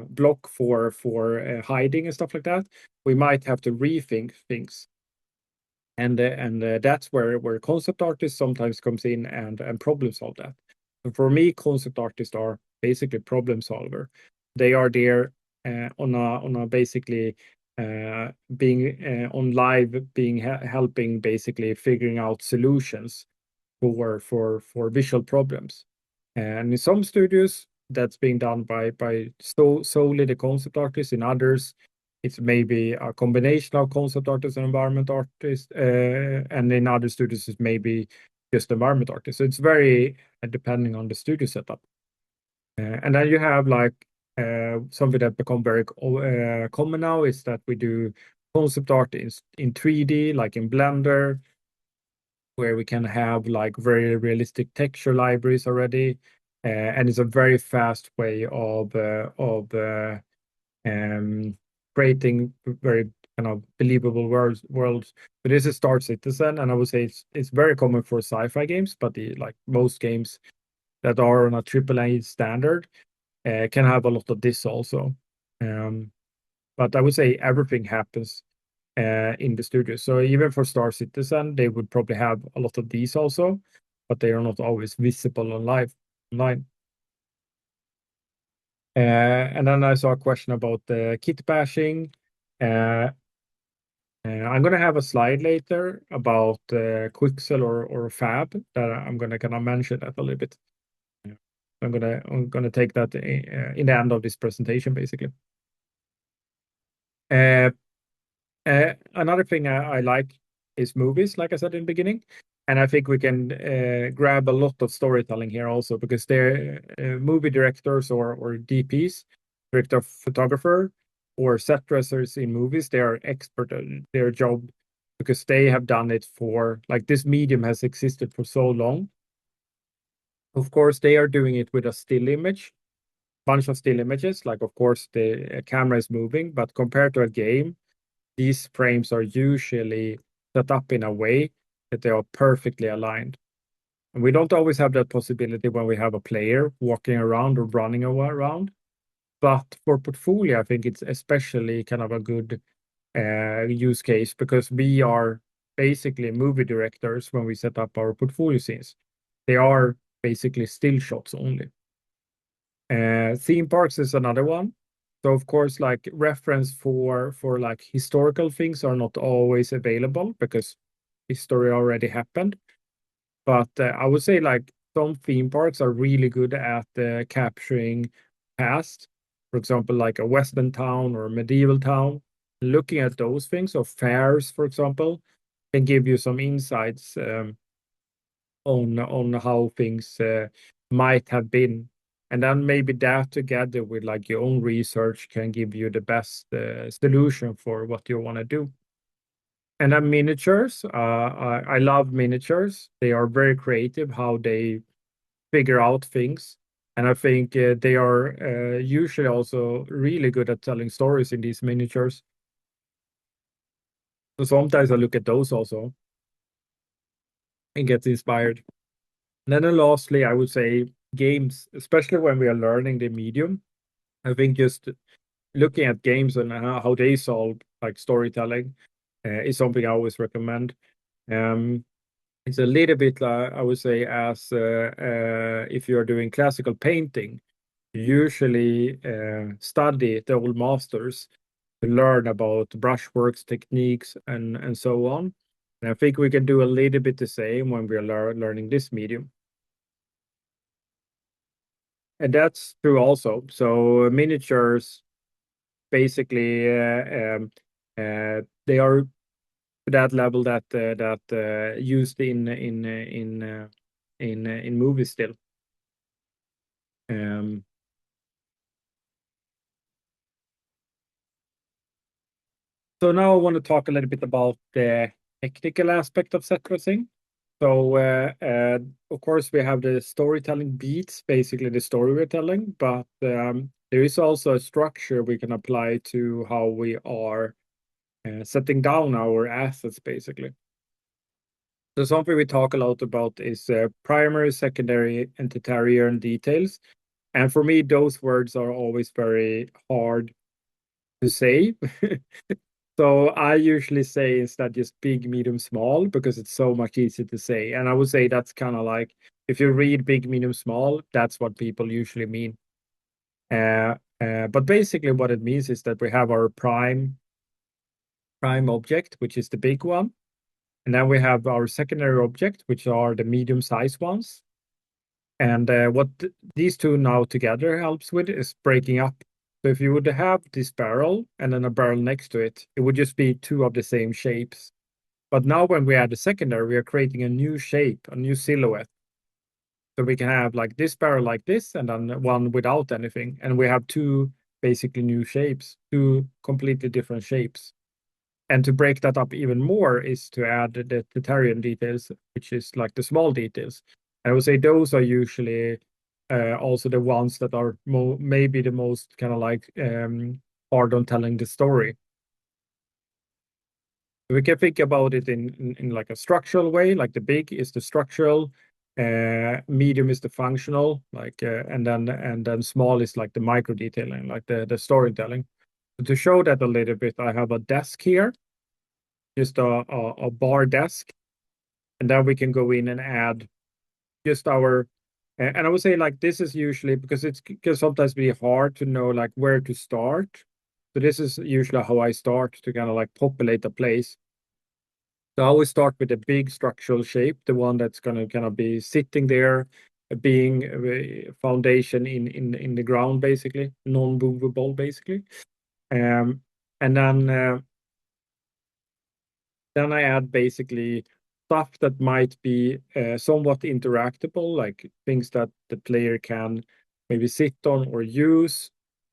block for hiding and stuff like that. We might have to rethink things, and that's where concept artists sometimes comes in and problem solve that. So for me, concept artists are basically problem solver. They are there on a basically being on live, being helping basically figuring out solutions for visual problems. And in some studios, that's being done by solely the concept artists. In others, it's maybe a combination of concept artists and environment artists. And in other studios, it's maybe just environment artists. So it's very depending on the studio setup. And then you have like something that become very common now is that we do concept art in 3D, like in Blender, where we can have like very realistic texture libraries already. And it's a very fast way of creating very kind of believable worlds. But this is Star Citizen, and I would say it's very common for sci-fi games, but like most games that are on a AAA standard can have a lot of this also. Um, but I would say everything happens in the studio. So even for Star Citizen, they would probably have a lot of these also, but they are not always visible online. And then I saw a question about the kit bashing. Uh, I'm going to have a slide later about Quixel or Fab that I'm going to kind of mention that a little bit. I'm gonna take that in the end of this presentation, basically. Uh, Another thing I like is movies, like I said in the beginning. And I think we can grab a lot of storytelling here also because they're movie directors or DPs, director of photographer, or set dressers in movies. They are expert at their job because they have done it for like this medium has existed for so long. Of course, they are doing it with a still image, bunch of still images. Like, of course, the camera is moving, but compared to a game, these frames are usually set up in a way that they are perfectly aligned. And we don't always have that possibility when we have a player walking around or running around. But for portfolio, I think it's especially kind of a good use case because we are basically movie directors when we set up our portfolio scenes. They are basically still shots only. Theme parks is another one. So of course, like reference for like historical things are not always available because history already happened. But I would say like some theme parks are really good at capturing past. For example, like a Western town or a medieval town. Looking at those things, or fairs, for example, can give you some insights on how things might have been. And then maybe that together with like your own research can give you the best solution for what you want to do. And then miniatures, I love miniatures. They are very creative how they figure out things. And I think they are usually also really good at telling stories in these miniatures. So sometimes I look at those also and get inspired. And then lastly, I would say games, especially when we are learning the medium. I think just looking at games and how they solve like storytelling is something I always recommend. Um, it's a little bit, I would say, as if you're doing classical painting, you usually study the old masters to learn about brushworks, techniques, and so on. And I think we can do a little bit the same when we are learning this medium. And that's true also. So miniatures, basically, they are to that level that used in movies still. Um, so now I want to talk a little bit about the technical aspect of set dressing. So of course we have the storytelling beats, basically the story we're telling, but there is also a structure we can apply to how we are setting down our assets, basically. So something we talk a lot about is primary, secondary, and tertiary details. And for me, those words are always very hard to say. So I usually say instead just big, medium, small because it's so much easier to say. And I would say that's kind of like if you read big, medium, small, that's what people usually mean. But basically what it means is that we have our prime object, which is the big one. And then we have our secondary object, which are the medium sized ones. And what these two now together helps with is breaking up. So if you would have this barrel and then a barrel next to it, it would just be two of the same shapes. But now when we add the secondary, we are creating a new shape, a new silhouette. So we can have like this barrel like this and then one without anything. And we have two basically new shapes, two completely different shapes. And to break that up even more is to add the Tertarian details, which is like the small details. I would say those are usually also the ones that are maybe the most kind of like hard on telling the story. We can think about it in like a structural way, like the big is the structural, medium is the functional, like and then small is like the micro detailing, like the storytelling. To show that a little bit, I have a desk here, just a bar desk, and then we can go in and add just our. And I would say like this is usually because it can sometimes be hard to know like where to start. So this is usually how I start to kind of like populate a place. So I always start with a big structural shape, the one that's going to kind of be sitting there, being a foundation in the ground, basically, non-movable, basically. Um, and then I add basically stuff that might be somewhat interactable, like things that the player can maybe sit on or use.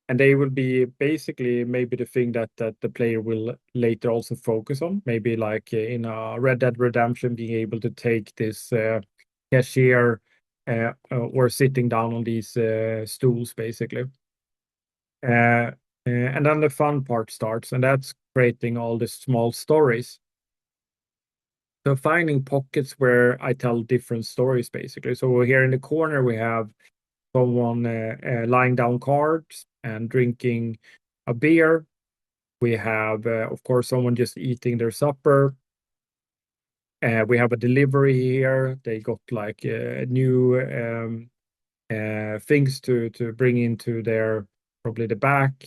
And they will be basically maybe the thing that the player will later also focus on. Maybe like in a Red Dead Redemption, being able to take this cashier or sitting down on these stools, basically. And then the fun part starts, and that's creating all the small stories. So finding pockets where I tell different stories, basically. So here in the corner, we have someone lying down cards and drinking a beer. We have, of course, someone just eating their supper. We have a delivery here. They got like new things to bring into their probably the back.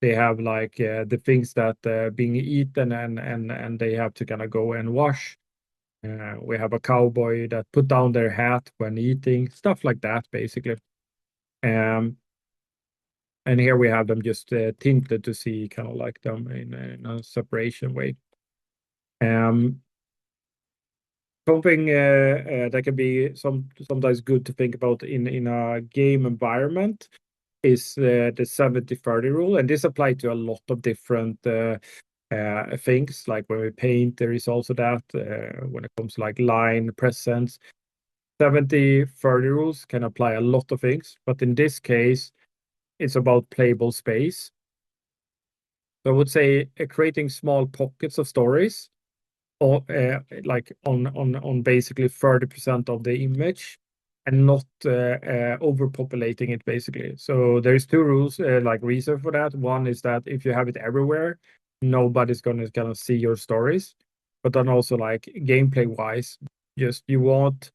They have like the things that being eaten and they have to kind of go and wash. We have a cowboy that put down their hat when eating, stuff like that, basically. Um, and here we have them just tinted to see kind of like them in a separation way. Um, Something that can be sometimes good to think about in a game environment is the 70-30 rule, and this applies to a lot of different things. Like when we paint, there is also that when it comes to like line presence. 70-30 rules can apply a lot of things, but in this case, it's about playable space. So I would say creating small pockets of stories, or like on basically 30% of the image, and not overpopulating it basically. So there's two rules, like reason for that. One is that if you have it everywhere, nobody's gonna see your stories. But then also like gameplay wise, just you want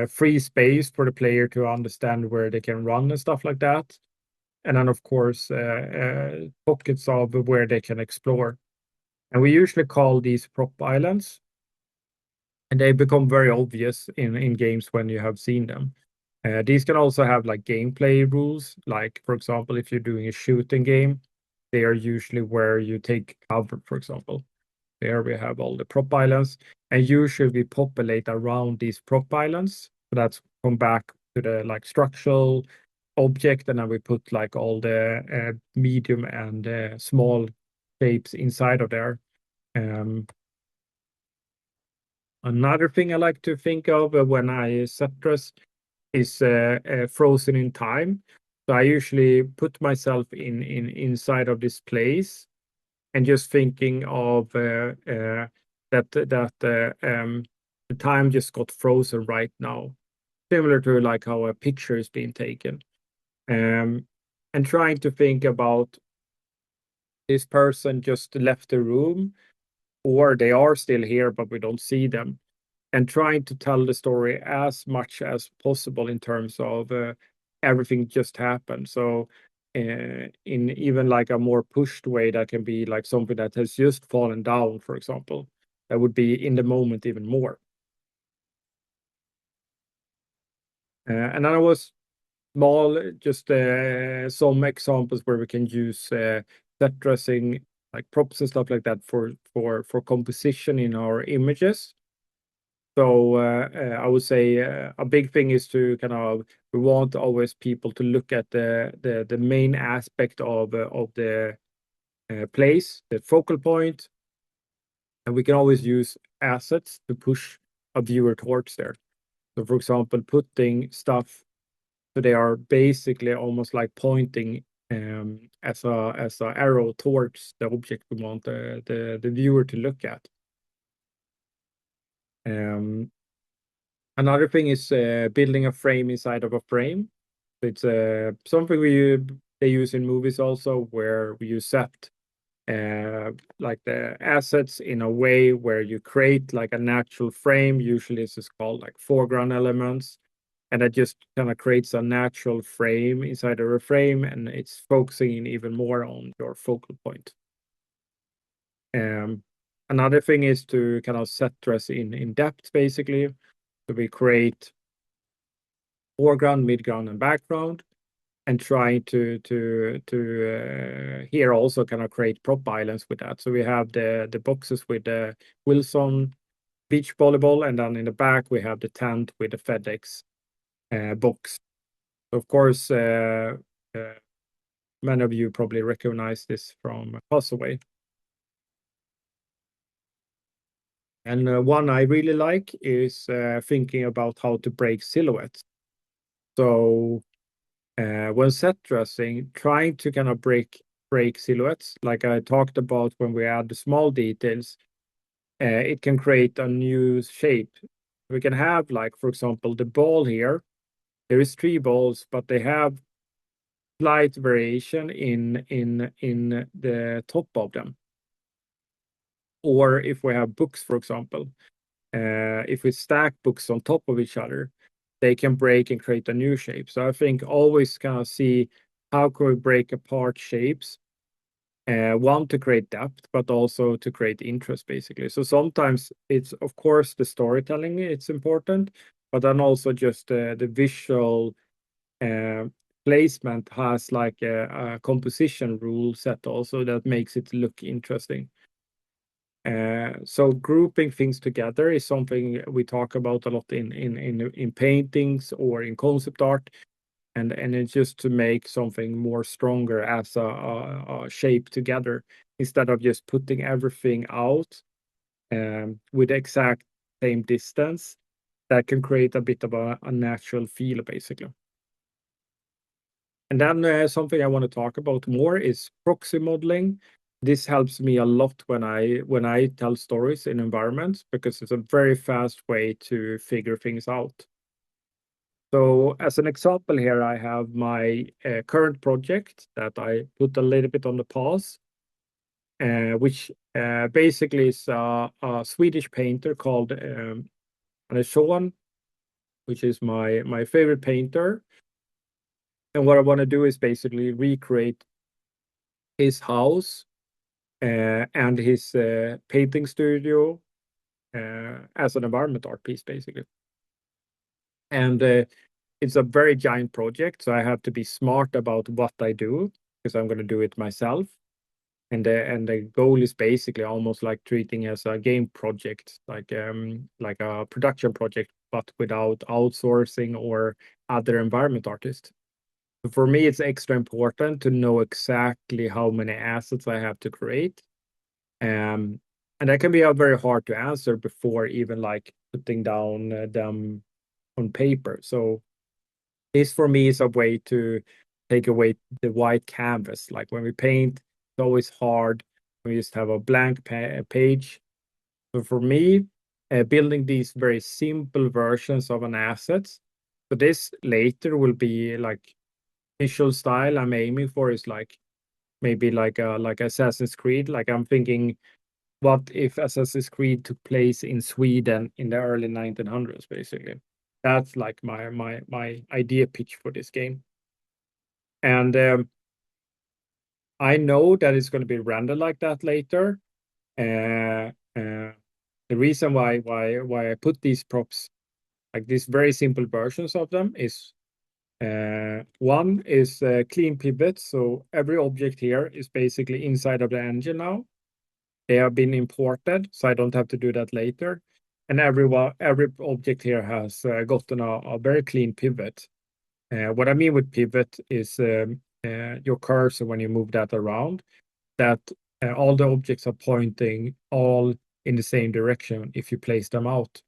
free space for the player to understand where they can run and stuff like that. And then, of course, pockets of where they can explore. And we usually call these prop islands, and they become very obvious in games when you have seen them. These can also have like gameplay rules, like, for example, if you're doing a shooting game, they are usually where you take cover, for example. There we have all the prop islands, and usually we populate around these prop islands. So that's come back to the like structural object, and then we put like all the medium and small shapes inside of there. Um, Another thing I like to think of when I set dress is frozen in time. So I usually put myself in inside of this place and just thinking of the time just got frozen right now, similar to like how a picture is being taken, um, and trying to think about this person just left the room or they are still here but we don't see them, and trying to tell the story as much as possible in terms of everything just happened. So in even like a more pushed way, that can be like something that has just fallen down, for example, that would be in the moment even more. And then I was small, just some examples where we can use set dressing, like props and stuff like that for composition in our images. So I would say a big thing is to kind of we want always people to look at the main aspect of the place, the focal point, and we can always use assets to push a viewer towards there. So, for example, putting stuff so they are basically almost like pointing as a arrow towards the object we want the viewer to look at. Um, Another thing is building a frame inside of a frame. It's something they use in movies also, where you set like the assets in a way where you create like a natural frame. Usually, this is called like foreground elements, and that just kind of creates a natural frame inside of a frame, and it's focusing even more on your focal point. Um, Another thing is to kind of set dress in depth, basically. So we create foreground, midground, and background, and trying to here also kind of create prop islands with that. So we have the boxes with the Wilson beach volleyball, and then in the back we have the tent with the FedEx box. Of course, uh, many of you probably recognize this from Passaway. And one I really like is thinking about how to break silhouettes. So when set dressing, trying to kind of break silhouettes, like I talked about when we add the small details, it can create a new shape. We can have, like, for example, the ball here. There is three balls, but they have slight variation in the top of them. Or if we have books, for example, if we stack books on top of each other, they can break and create a new shape. So I think always kind of see how can we break apart shapes, one to create depth, but also to create interest, basically. So sometimes it's, of course, the storytelling, it's important, but then also just the visual uh, placement has like a composition rule set also that makes it look interesting. So grouping things together is something we talk about a lot in paintings or in concept art, and it's just to make something more stronger as a shape together instead of just putting everything out with exact same distance. That can create a bit of a natural feel, basically. And then something I want to talk about more is proxy modeling. This helps me a lot when I tell stories in environments because it's a very fast way to figure things out. So as an example here, I have my current project that I put a little bit on the pause, which basically is a Swedish painter called Sean, which is my favorite painter. And what I want to do is basically recreate his house and his painting studio as an environment art piece, basically. And it's a very giant project, so I have to be smart about what I do because I'm going to do it myself. And the goal is basically almost like treating as a game project, like a production project, but without outsourcing or other environment artists. For me, it's extra important to know exactly how many assets I have to create. Um, and that can be very hard to answer before even like putting down them on paper. So this for me is a way to take away the white canvas. Like when we paint, it's always hard. We just have a blank page. So for me, building these very simple versions of an asset. So this later will be like visual style I'm aiming for is like maybe like Assassin's Creed. Like I'm thinking, what if Assassin's Creed took place in Sweden in the early 1900s, basically? That's like my idea pitch for this game. And I know that it's going to be rendered like that later. The reason why I put these props, like these very simple versions of them, is one is clean pivot. So every object here is basically inside of the engine now. They have been imported, so I don't have to do that later. And every object here has gotten a very clean pivot. What I mean with pivot is your cursor, when you move that around, that all the objects are pointing all in the same direction if you place them out.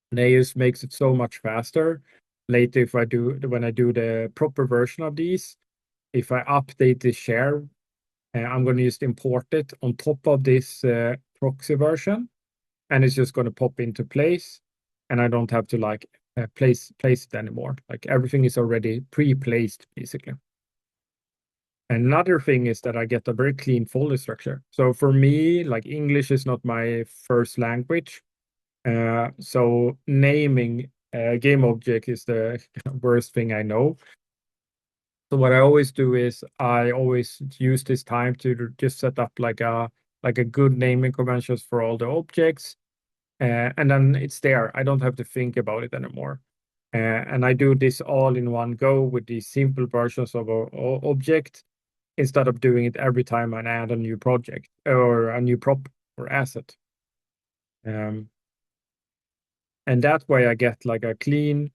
And it just makes it so much faster. Later, when I do the proper version of these, if I update the share, I'm going to just import it on top of this proxy version, and it's just going to pop into place, and I don't have to like place it anymore. Like everything is already pre-placed, basically. Another thing is that I get a very clean folder structure. So for me, like English is not my first language. So naming a game object is the worst thing I know. So what I always do is I always use this time to just set up like a good naming conventions for all the objects, and then it's there. I don't have to think about it anymore. And I do this all in one go with these simple versions of a object instead of doing it every time I add a new project or a new prop or asset. Um, and that way I get like a clean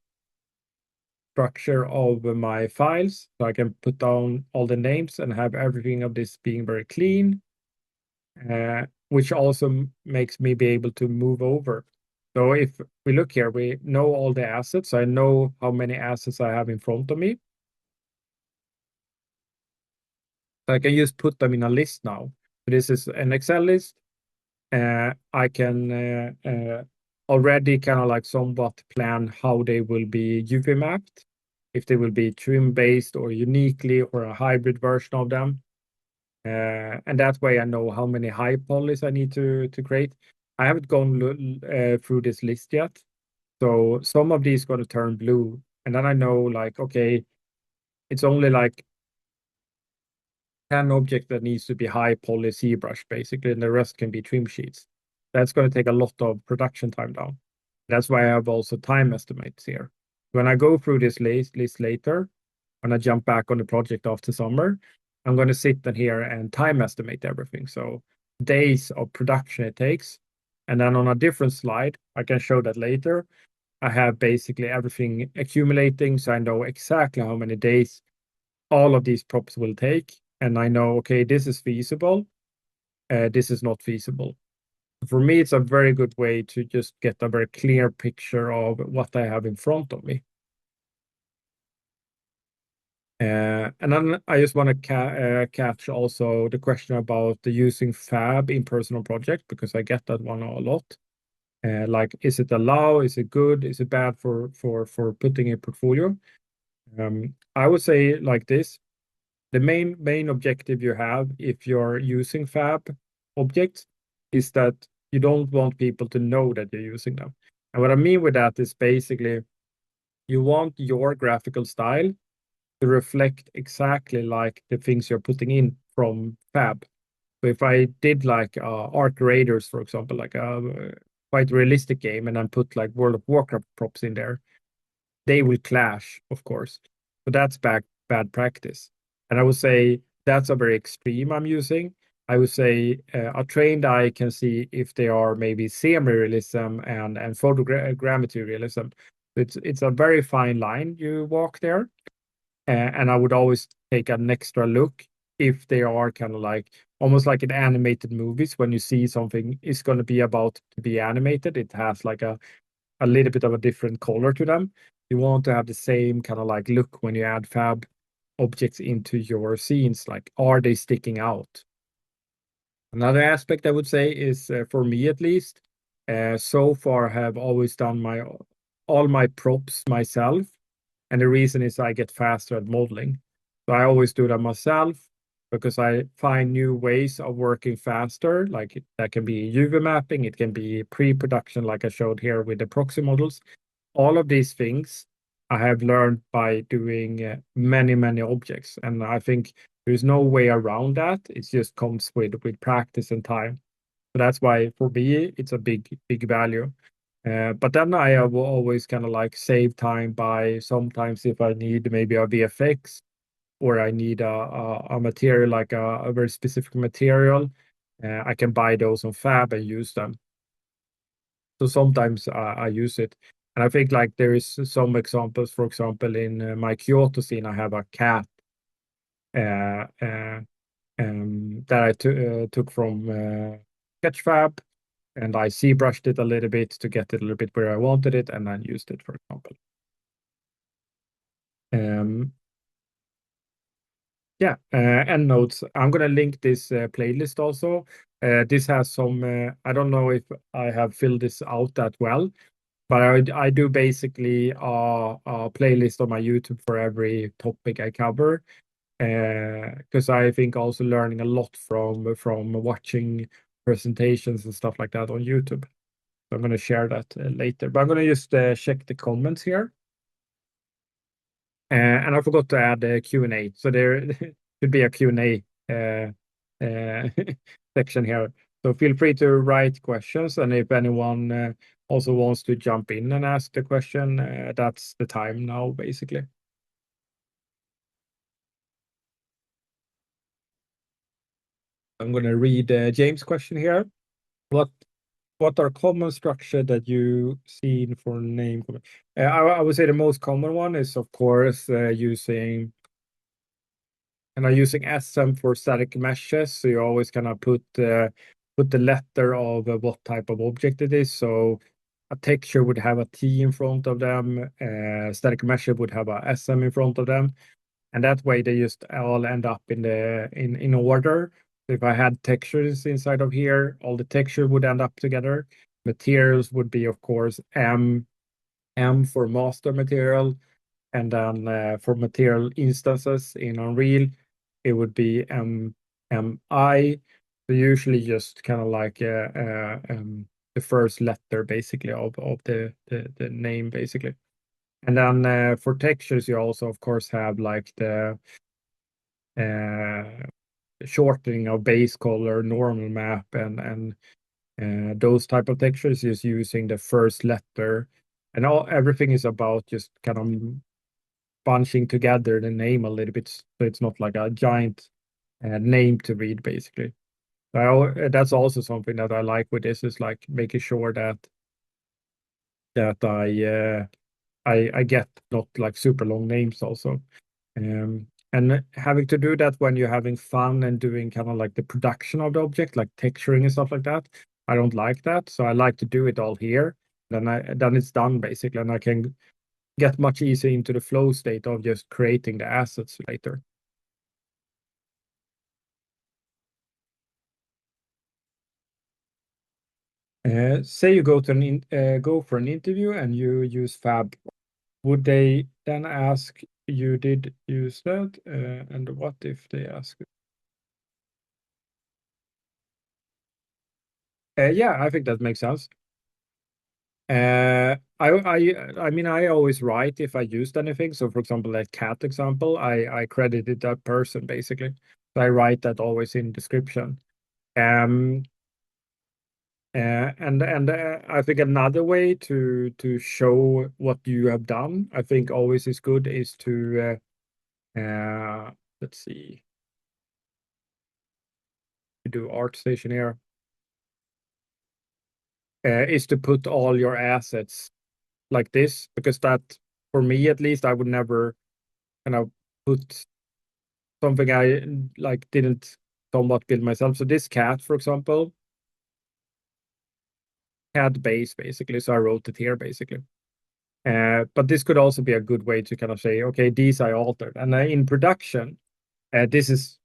structure of my files. So I can put down all the names and have everything of this being very clean, which also makes me be able to move over. So if we look here, we know all the assets. I know how many assets I have in front of me. So I can just put them in a list now. This is an Excel list. I can already kind of like somewhat plan how they will be UV mapped, if they will be trim based or uniquely or a hybrid version of them. And that way I know how many high polys I need to create. I haven't gone through this list yet. So some of these going to turn blue. And then I know like, okay, it's only like 10 objects that needs to be high poly ZBrush basically, and the rest can be trim sheets. That's going to take a lot of production time down. That's why I have also time estimates here. When I go through this list later, when I jump back on the project after summer, I'm going to sit in here and time estimate everything. So days of production it takes. And then on a different slide, I can show that later. I have basically everything accumulating. So I know exactly how many days all of these props will take. And I know, okay, this is feasible. This is not feasible. For me, it's a very good way to just get a very clear picture of what I have in front of me. And then I just want to catch also the question about the using fab in personal project, because I get that one a lot. Like, is it allowed? Is it good? Is it bad for putting a portfolio? I would say like this: the main objective you have if you're using fab objects is that you don't want people to know that you're using them. And what I mean with that is basically you want your graphical style to reflect exactly like the things you're putting in from fab. So if I did like Arc Raiders, for example, like a quite realistic game, and then put like World of Warcraft props in there, they will clash, of course. But that's bad practice. And I would say that's a very extreme I'm using. I would say a trained eye can see if they are maybe semi-realism and photogrammetry realism. It's a very fine line you walk there. And I would always take an extra look if they are kind of like almost like in animated movies when you see something is going to be about to be animated. It has like a little bit of a different color to them. You want to have the same kind of like look when you add fab objects into your scenes. Like, are they sticking out? Another aspect I would say is, for me at least, so far have always done my all my props myself, and the reason is I get faster at modeling. So I always do that myself because I find new ways of working faster. Like that can be UV mapping, it can be pre-production, like I showed here with the proxy models. All of these things I have learned by doing many objects, and I think there's no way around that. It just comes with practice and time. So that's why for me it's a big value. But then I will always kind of like save time by sometimes if I need maybe a VFX or I need a material like a very specific material, I can buy those on Fab and use them. So sometimes I use it. And I think like there is some examples, for example, in my Kyoto scene, I have a cat uh, uh, that I took from Sketchfab, and I ZBrushed it a little bit to get it a little bit where I wanted it, and then used it, for example. Um, yeah, EndNotes. I'm gonna link this playlist also. This has some. I don't know if I have filled this out that well, but I do basically a playlist on my YouTube for every topic I cover. Because I think also learning a lot from watching presentations and stuff like that on YouTube. So I'm going to share that later. But I'm going to just check the comments here. And I forgot to add a Q&A. So there should be a Q&A section here. So feel free to write questions. And if anyone also wants to jump in and ask the question, that's the time now, basically. I'm going to read James' question here. What what are common structure that you seen for name? I would say the most common one is, of course, using SM for static meshes. So you always kind of put the letter of what type of object it is. So a texture would have a T in front of them. Static mesh would have a SM in front of them, and that way they just all end up in order. If I had textures inside of here, all the texture would end up together. Materials would be, of course, M for master material, and then for material instances in Unreal, it would be MI. So usually just kind of like the first letter basically of the name basically. And then for textures, you also of course have like the shortening of base color, normal map, and those type of textures is using the first letter, and everything is about just kind of bunching together the name a little bit, so it's not like a giant name to read basically. That's also something that I like with this, is like making sure that I get not like super long names also. And having to do that when you're having fun and doing kind of like the production of the object, like texturing and stuff like that, I don't like that. So I like to do it all here. Then it's done basically, and I can get much easier into the flow state of just creating the assets later. Say you go for an interview and you use Fab, would they then ask you did use that? And what if they ask? Yeah, I think that makes sense. I mean, I always write if I used anything. So, for example, that cat example, I credited that person basically. So I write that always in description. Um, and I think another way to show what you have done, I think always is good, is to let's see, do ArtStation here, is to put all your assets like this, because that, for me at least, I would never kind of put something I like didn't somewhat build myself. So this cat, for example, had base basically, so I wrote it here basically. But this could also be a good way to kind of say, okay, these I altered, and in production, this is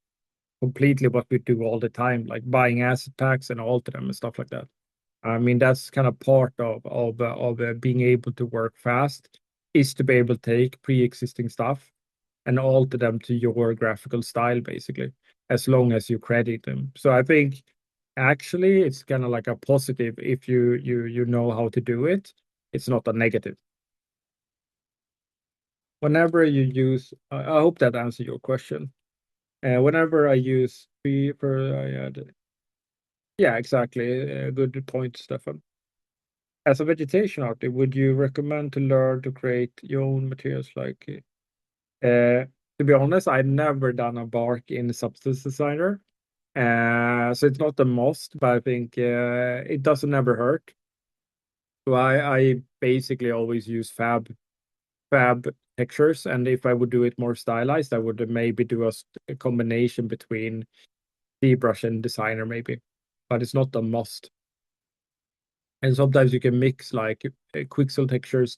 completely what we do all the time, like buying asset packs and alter them and stuff like that. I mean, that's kind of part of being able to work fast, is to be able to take pre-existing stuff and alter them to your graphical style, basically, as long as you credit them. So I think actually it's kind of like a positive if you know how to do it. It's not a negative. Whenever you use, I hope that answers your question. Whenever I use pre for I add, yeah, exactly. Good point, Stefan. As a vegetation artist, would you recommend to learn to create your own materials? Like, to be honest, I've never done a bark in Substance Designer, so it's not the most, but I think it doesn't never hurt. So I basically always use fab textures, and if I would do it more stylized, I would maybe do a combination between ZBrush and Designer maybe, but it's not a must. And sometimes you can mix like Quixel textures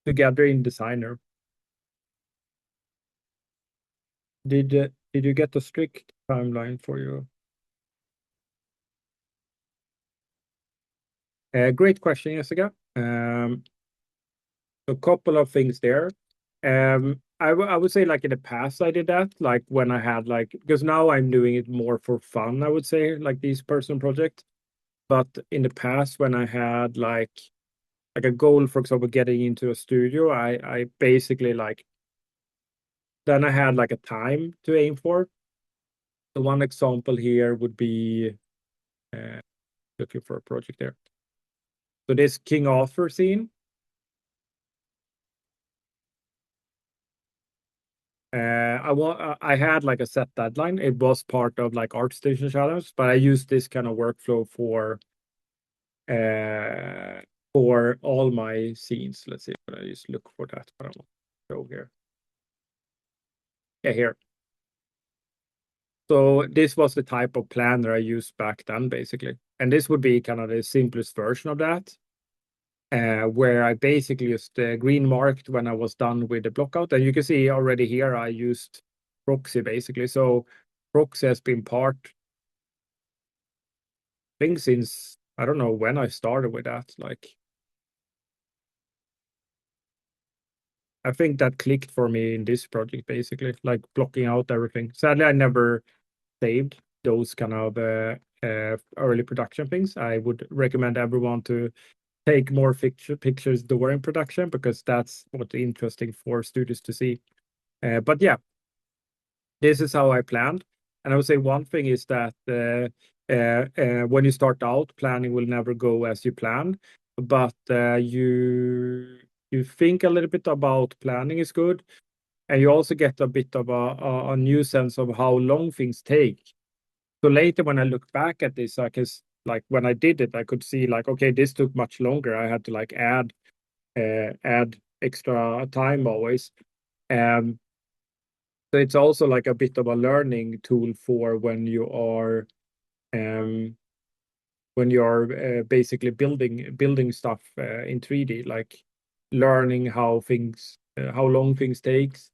together in Designer. Did you get a strict timeline for you? Great question, Jessica. A couple of things there. I would say like in the past I did that, like when I had like, because now I'm doing it more for fun, I would say, like these personal projects. But in the past when I had like a goal, for example, getting into a studio, I basically like, then I had like a time to aim for. So one example here would be uh, looking for a project there. So this King Arthur scene, I had like a set deadline. It was part of like ArtStation challenge, but I used this kind of workflow uh for all my scenes. Let's see if I just look for that. But I will show here. Yeah, here. So this was the type of planner I used back then, basically. And this would be kind of the simplest version of that, where I basically just green marked when I was done with the blockout. And you can see already here I used proxy basically. So proxy has been part. think since I don't know when I started with that. Like I think that clicked for me in this project basically, like blocking out everything. Sadly, I never saved those kind of early production things. I would recommend everyone to take more pictures during production because that's what's interesting for students to see. But yeah, this is how I planned. And I would say one thing is that when you start out, planning will never go as you plan, but you think a little bit about planning is good, and you also get a bit of a new sense of how long things take. So later, when I look back at this, I can like when I did it, I could see like, okay, this took much longer. I had to like add extra time always. Um, so it's also like a bit of a learning tool for um, when you're basically building stuff in 3D, like learning how long things takes.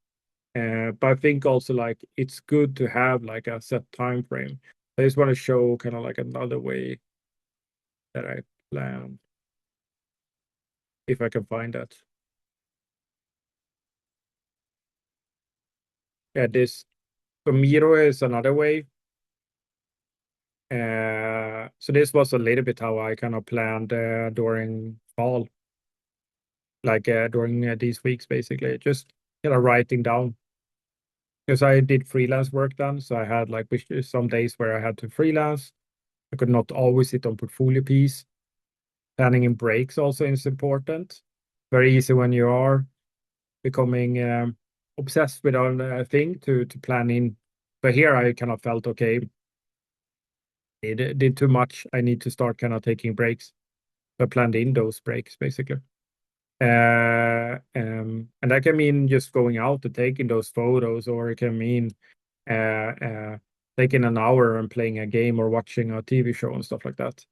But I think also like it's good to have like a set time frame. I just want to show kind of like another way that I plan, if I can find that. Yeah, this so Miro is another way. So this was a little bit how I kind of planned during fall, like during these weeks, basically, just writing down because I did freelance work then, so I had like some days where I had to freelance. I could not always sit on portfolio piece. Planning in breaks also is important. Very easy when you are becoming obsessed with a thing to plan in. But here I kind of felt okay, it did too much. I need to start kind of taking breaks. So I planned in those breaks basically. And that can mean just going out and taking those photos, or it can mean uh, uh, taking an hour and playing a game or watching a TV show and stuff like that.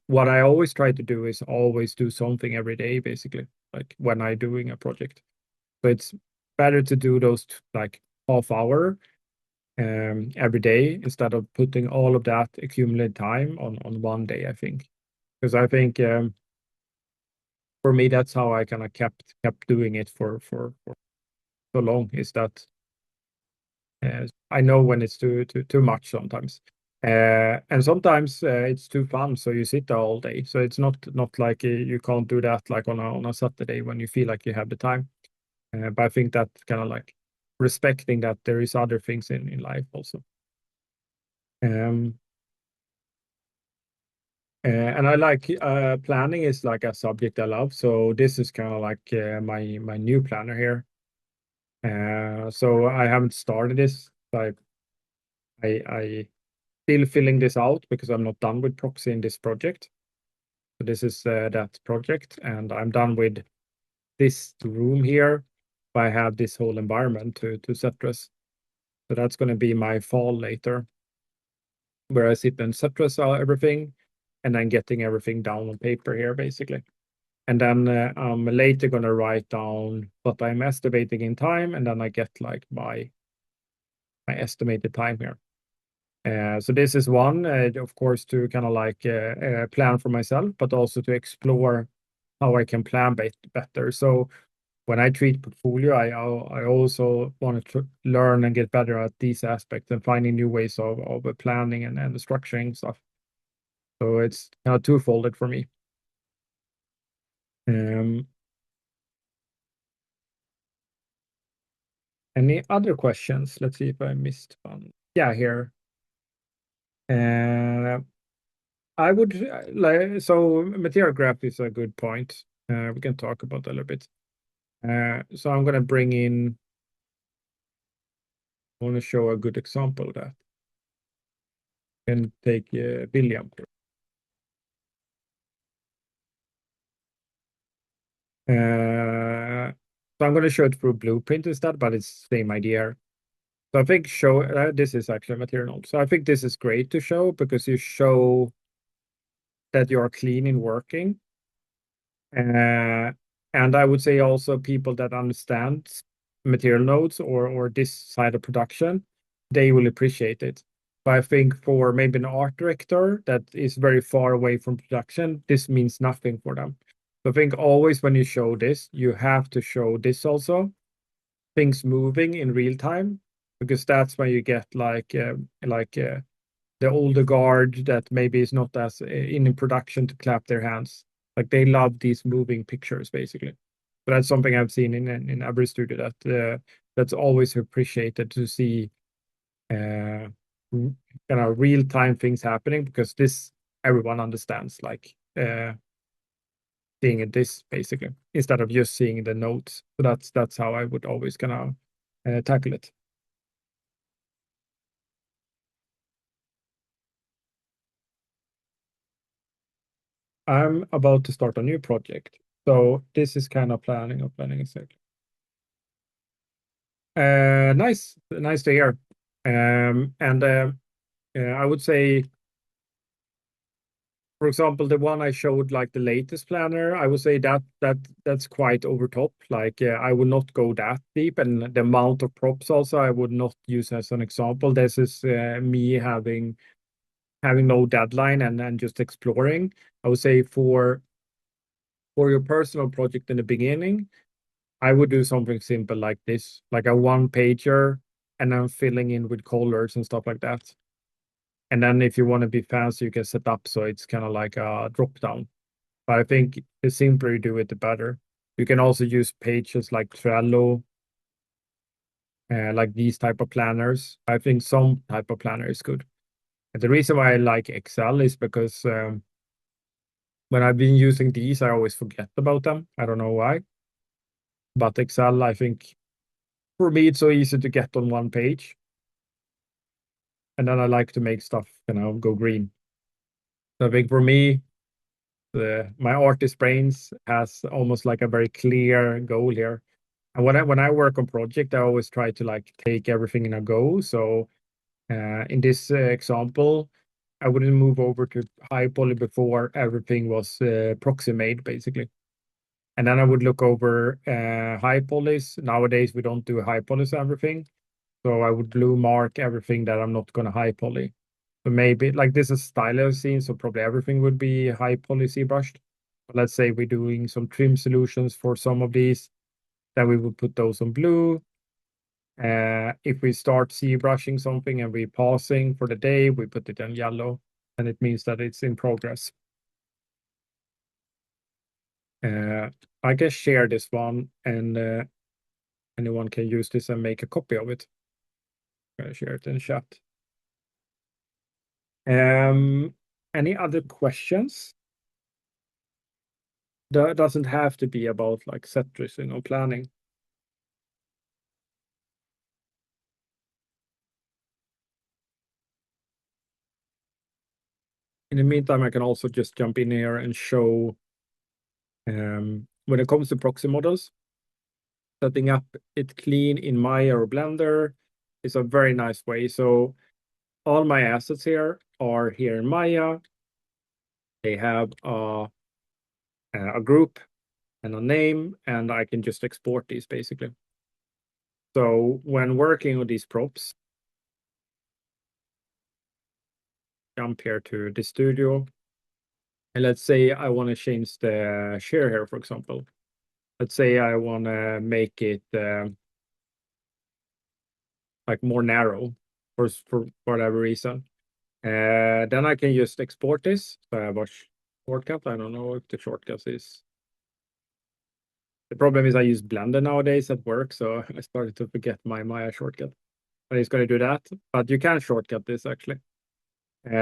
What I always try to do is always do something every day, basically, like when I'm doing a project. So it's better to do those like half hour every day instead of putting all of that accumulated time on one day, I think. Because I think for me that's how I kind of kept doing it for so long, is that I know when it's too much sometimes. And sometimes it's too fun, so you sit there all day. So it's not like you can't do that like on a Saturday when you feel like you have the time. But I think that kind of like respecting that there is other things in life also. Um, and I like planning is like a subject I love. So this is kind of like my new planner here. So I haven't started this. I still filling this out because I'm not done with proxy in this project. So this is that project, and I'm done with this room here. I have this whole environment to set dress. So that's going to be my fall later, where I sit and set dress everything, and then getting everything down on paper here, basically. And then I'm later going to write down what I'm estimating in time, and then I get like my estimated time here. So this is one, of course, to kind of like plan for myself, but also to explore how I can plan better. So when I treat portfolio, I also want to learn and get better at these aspects and finding new ways of planning and structuring stuff. So it's kind of twofolded for me. Um, any other questions? Let's see if I missed one. Yeah, here. Uh, I would like so material graph is a good point. We can talk about that a little bit. So I'm gonna bring in. I want to show a good example of that. Can take William. So I'm going to show it through Blueprint instead, but it's the same idea. So I think show this is actually material node. So I think this is great to show because you show that you are clean in working. And I would say also people that understand material nodes or this side of production, they will appreciate it. But I think for maybe an art director that is very far away from production, this means nothing for them. So I think always when you show this, you have to show this also, things moving in real time, because that's when you get the older guard that maybe is not as in production to clap their hands. Like they love these moving pictures, basically. So that's something I've seen in every studio that's always appreciated to see kind of real time things happening, because this everyone understands, like seeing it this basically instead of just seeing the notes. So that's how I would always kind of tackle it. I'm about to start a new project, so this is kind of planning exactly. Nice to hear. And I would say, for example, the one I showed, like the latest planner, I would say that's quite over top. Like I would not go that deep, and the amount of props also I would not use as an example. This is me having no deadline and just exploring. I would say for your personal project in the beginning, I would do something simple like this, like a one pager, and then filling in with colors and stuff like that. And then if you want to be fancy, you can set up so it's kind of like a drop down. But I think the simpler you do it, the better. You can also use pages like Trello, like these type of planners. I think some type of planner is good. And the reason why I like Excel is because when I've been using these, I always forget about them. I don't know why. But Excel, I think for me, it's so easy to get on one page. And then I like to make stuff, go green. So I think for me, my artist brains has almost like a very clear goal here. And when I work on project, I always try to like take everything in a go. So in this example, I wouldn't move over to high poly before everything was proxy made, basically. And then I would look over high polys. Nowadays, we don't do high polys everything. So I would blue mark everything that I'm not going to high poly. So maybe like this is style I've seen, so probably everything would be high poly brushed. But let's say we're doing some trim solutions for some of these, then we would put those on blue. If we start brushing something and we're pausing for the day, we put it on yellow, and it means that it's in progress. Uh, I can share this one, and anyone can use this and make a copy of it. Share it in the chat. Any other questions? That doesn't have to be about like set dressing or planning. In the meantime, I can also just jump in here and show when it comes to proxy models, setting up it clean in Maya or Blender is a very nice way. So all my assets here are here in Maya. They have a group and a name, and I can just export these basically. So when working with these props, jump here to the studio. And let's say I want to change the share here, for example. Let's say I want to make it like more narrow for whatever reason. Then I can just export this. So I have a shortcut. I don't know if the shortcut is. The problem is I use Blender nowadays at work, so I started to forget my Maya shortcut. But it's going to do that. But you can shortcut this actually.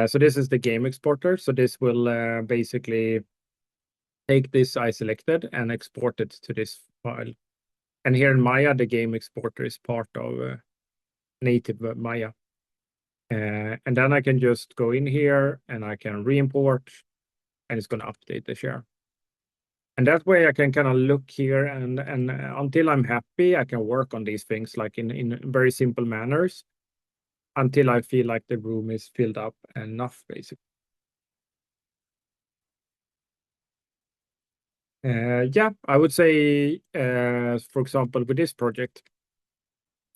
So this is the game exporter. So this will basically take this I selected and export it to this file. And here in Maya, the game exporter is part of native Maya. And then I can just go in here and I can re-import, and it's going to update the share. And that way I can kind of look here and until I'm happy, I can work on these things like in very simple manners until I feel like the room is filled up enough, basically. Yeah, I would say, for example, with this project,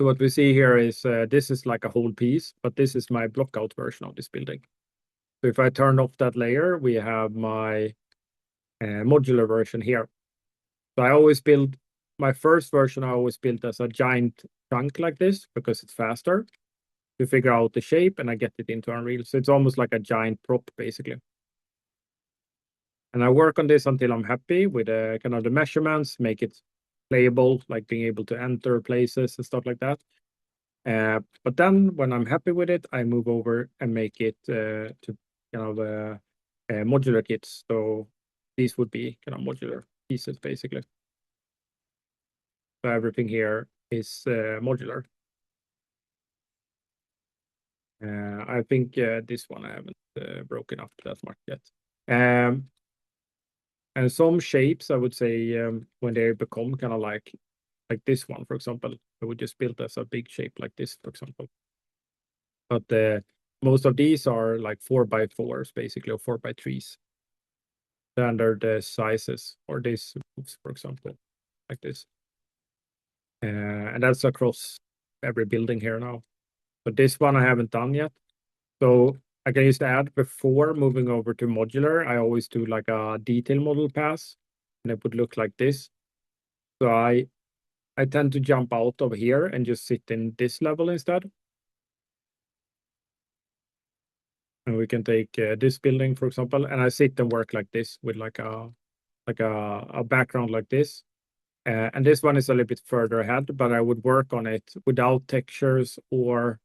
So what we see here is this is like a whole piece, but this is my blockout version of this building. So if I turn off that layer, we have my modular version here. So I always build my first version. I always built as a giant chunk like this because it's faster to figure out the shape, and I get it into Unreal. So it's almost like a giant prop basically. And I work on this until I'm happy with kind of the measurements, make it playable, like being able to enter places and stuff like that. But then when I'm happy with it, I move over and make it to kind of modular kits. So these would be kind of modular pieces basically. So everything here is modular. I think this one I haven't broken up that much yet. And some shapes, I would say, when they become kind of like this one, for example, I would just build as a big shape like this, for example. But most of these are like 4x4s, basically, or 4x3s. Standard sizes, or this, for example, like this. And that's across every building here now. But this one I haven't done yet. So I can just add before moving over to modular, I always do like a detail model pass, and it would look like this. So I tend to jump out of here and just sit in this level instead. And we can take this building, for example, and I sit and work like this with like a background like this. And this one is a little bit further ahead, but I would work on it without textures or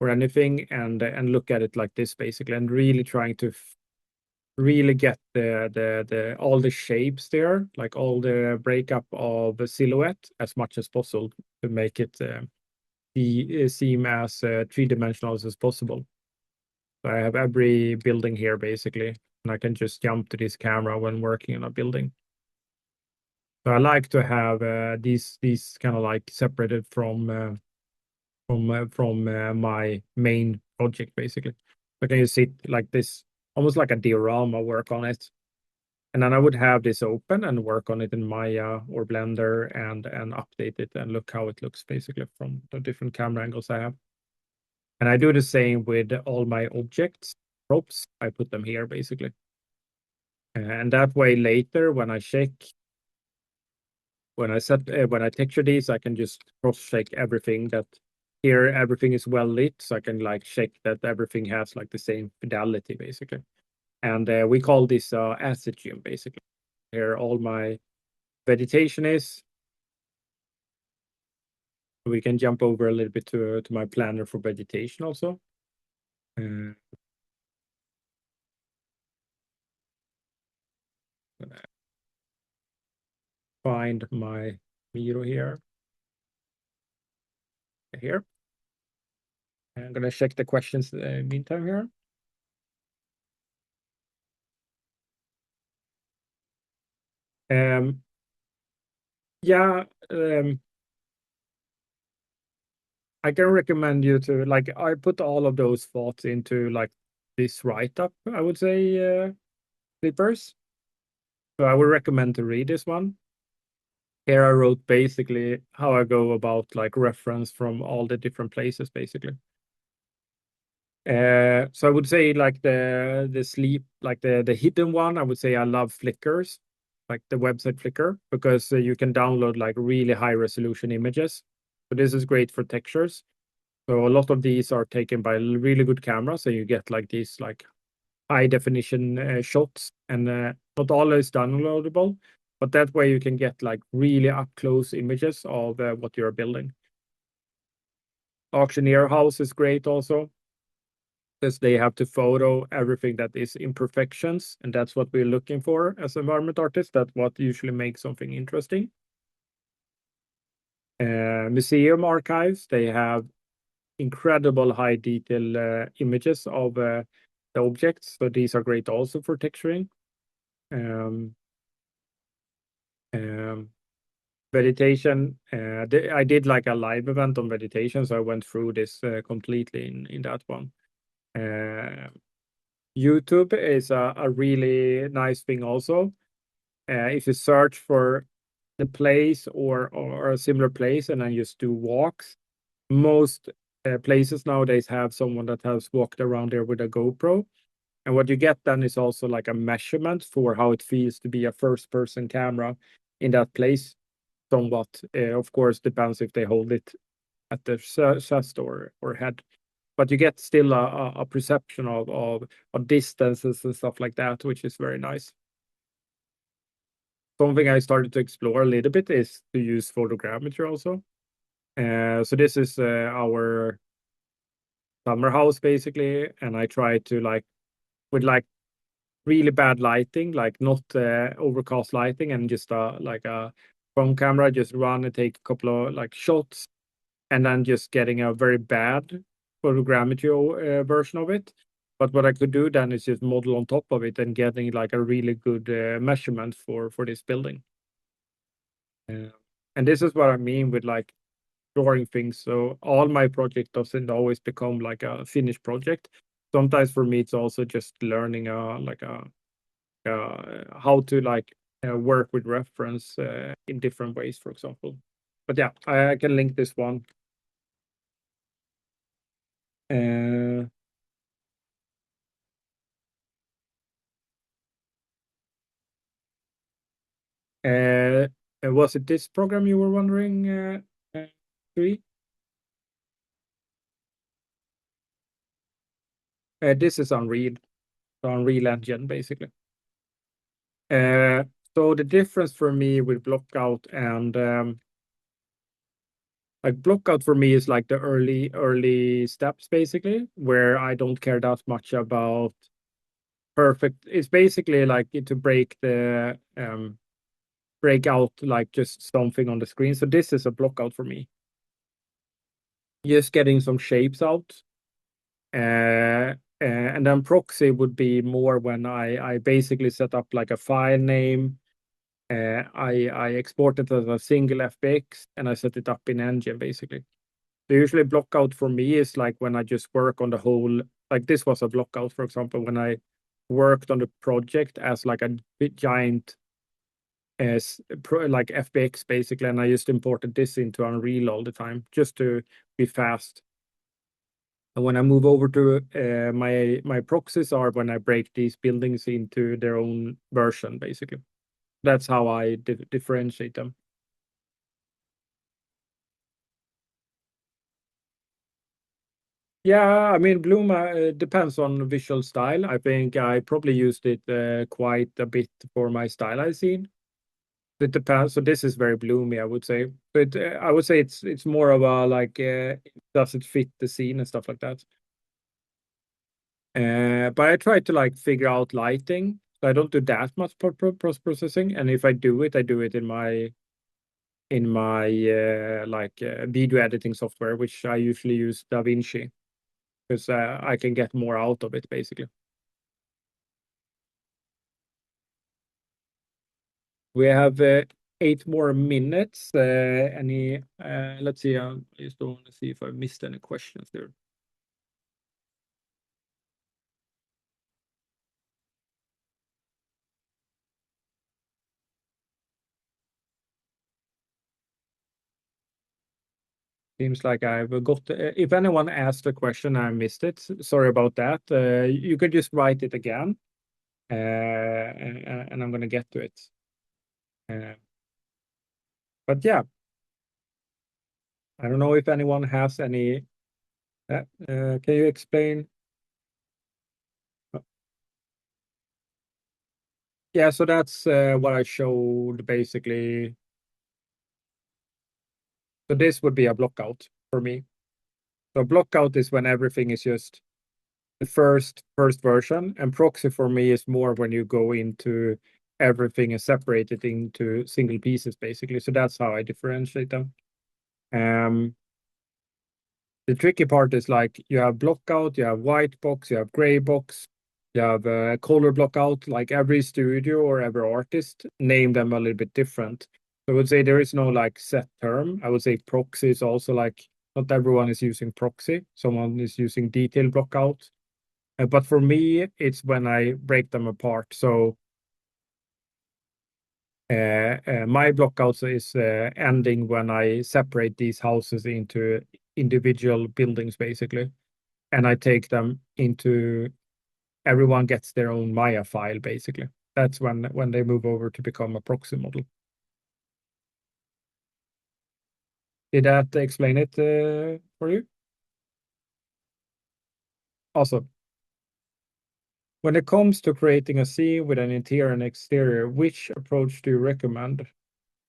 anything, and look at it like this basically, and really trying to really get the all the shapes there, like all the breakup of the silhouette as much as possible to make it seem as three-dimensional as possible. So I have every building here basically, and I can just jump to this camera when working on a building. So I like to have these kind of like separated from my main project basically. So can you sit like this, almost like a diorama, work on it, and then I would have this open and work on it in Maya or Blender and update it and look how it looks basically from the different camera angles I have. And I do the same with all my objects, props. I put them here basically. And that way later when I check, when I texture these, I can just cross-check everything that here everything is well lit, so I can like check that everything has like the same fidelity basically. And we call this asset gym basically. Here all my vegetation is. We can jump over a little bit to my planner for vegetation also. Find my Miro here. Here. I'm gonna check the questions meantime here. Yeah, I can recommend you to like I put all of those thoughts into like this write-up, I would say, Clippers. So I would recommend to read this one. Here I wrote basically how I go about like reference from all the different places, basically. So I would say like the sleep, like the hidden one, I would say I love Flickrs, like the website Flickr, because you can download like really high resolution images. So this is great for textures. So a lot of these are taken by really good cameras, so you get like these like high definition shots, and not all is downloadable, but that way you can get like really up close images of what you're building. Auctioneer House is great also, because they have to photo everything that is imperfections, and that's what we're looking for as environment artists. That's what usually makes something interesting. Museum archives, they have incredible high detail images of the objects, so these are great also for texturing. Um, Vegetation, I did like a live event on vegetation, so I went through this completely in that one. YouTube is a really nice thing also. If you search for the place or a similar place and then just do walks, most places nowadays have someone that has walked around there with a GoPro. And what you get then is also like a measurement for how it feels to be a first-person camera in that place. Somewhat, of course, depends if they hold it at their chest or head. But you get still a perception of distances and stuff like that, which is very nice. Something I started to explore a little bit is to use photogrammetry also. So this is our summer house basically, and I try to like with like really bad lighting, like not overcast lighting, and just like a phone camera, just run and take a couple of like shots, and then just getting a very bad photogrammetry version of it. But what I could do then is just model on top of it and getting like a really good measurement for this building. And this is what I mean with like drawing things. So all my project doesn't always become like a finished project. Sometimes for me, it's also just learning like a how to like work with reference in different ways, for example. But yeah, I can link this one. Uh, uh, was it this program you were wondering, Tui? This is Unreal, the Unreal Engine, basically. Uh, so the difference for me with Blockout and like Blockout for me is like the early steps, basically, where I don't care that much about perfect. It's basically like to break out like just something on the screen. So this is a Blockout for me. Just getting some shapes out. And then proxy would be more when I basically set up like a file name. I export it as a single FBX and I set it up in Engine basically. So usually blockout for me is like when I just work on the whole, like this was a blockout, for example, when I worked on the project as like a giant like FBX basically, and I just imported this into Unreal all the time just to be fast. And when I move over to my proxies are when I break these buildings into their own version, basically. That's how I differentiate them. Yeah, I mean, Bloom depends on visual style. I think I probably used it quite a bit for my stylized scene. It depends. So this is very bloomy, I would say. But I would say it's more of a like, does it fit the scene and stuff like that. But I try to like figure out lighting. So I don't do that much post processing. And if I do it, I do it in my like video editing software, which I usually use DaVinci because I can get more out of it basically. We have 8 more minutes. Let's see. I just don't want to see if I missed any questions there. Seems like I've got. If anyone asked a question, I missed it. Sorry about that. You could just write it again, and I'm gonna get to it. Uh, but yeah, I don't know if anyone has any. Can you explain? Yeah, so that's what I showed basically. So this would be a blockout for me. So blockout is when everything is just the first version, and proxy for me is more when you go into everything is separated into single pieces, basically. So that's how I differentiate them. Um, the tricky part is like you have blockout, you have white box, you have gray box, you have color blockout. Like every studio or every artist name them a little bit different. So I would say there is no like set term. I would say proxy is also like not everyone is using proxy. Someone is using detail blockout. But for me, it's when I break them apart. So my blockouts is ending when I separate these houses into individual buildings basically, and I take them into everyone gets their own Maya file basically. That's when they move over to become a proxy model. Did that explain it for you? Awesome. When it comes to creating a scene with an interior and exterior, which approach do you recommend?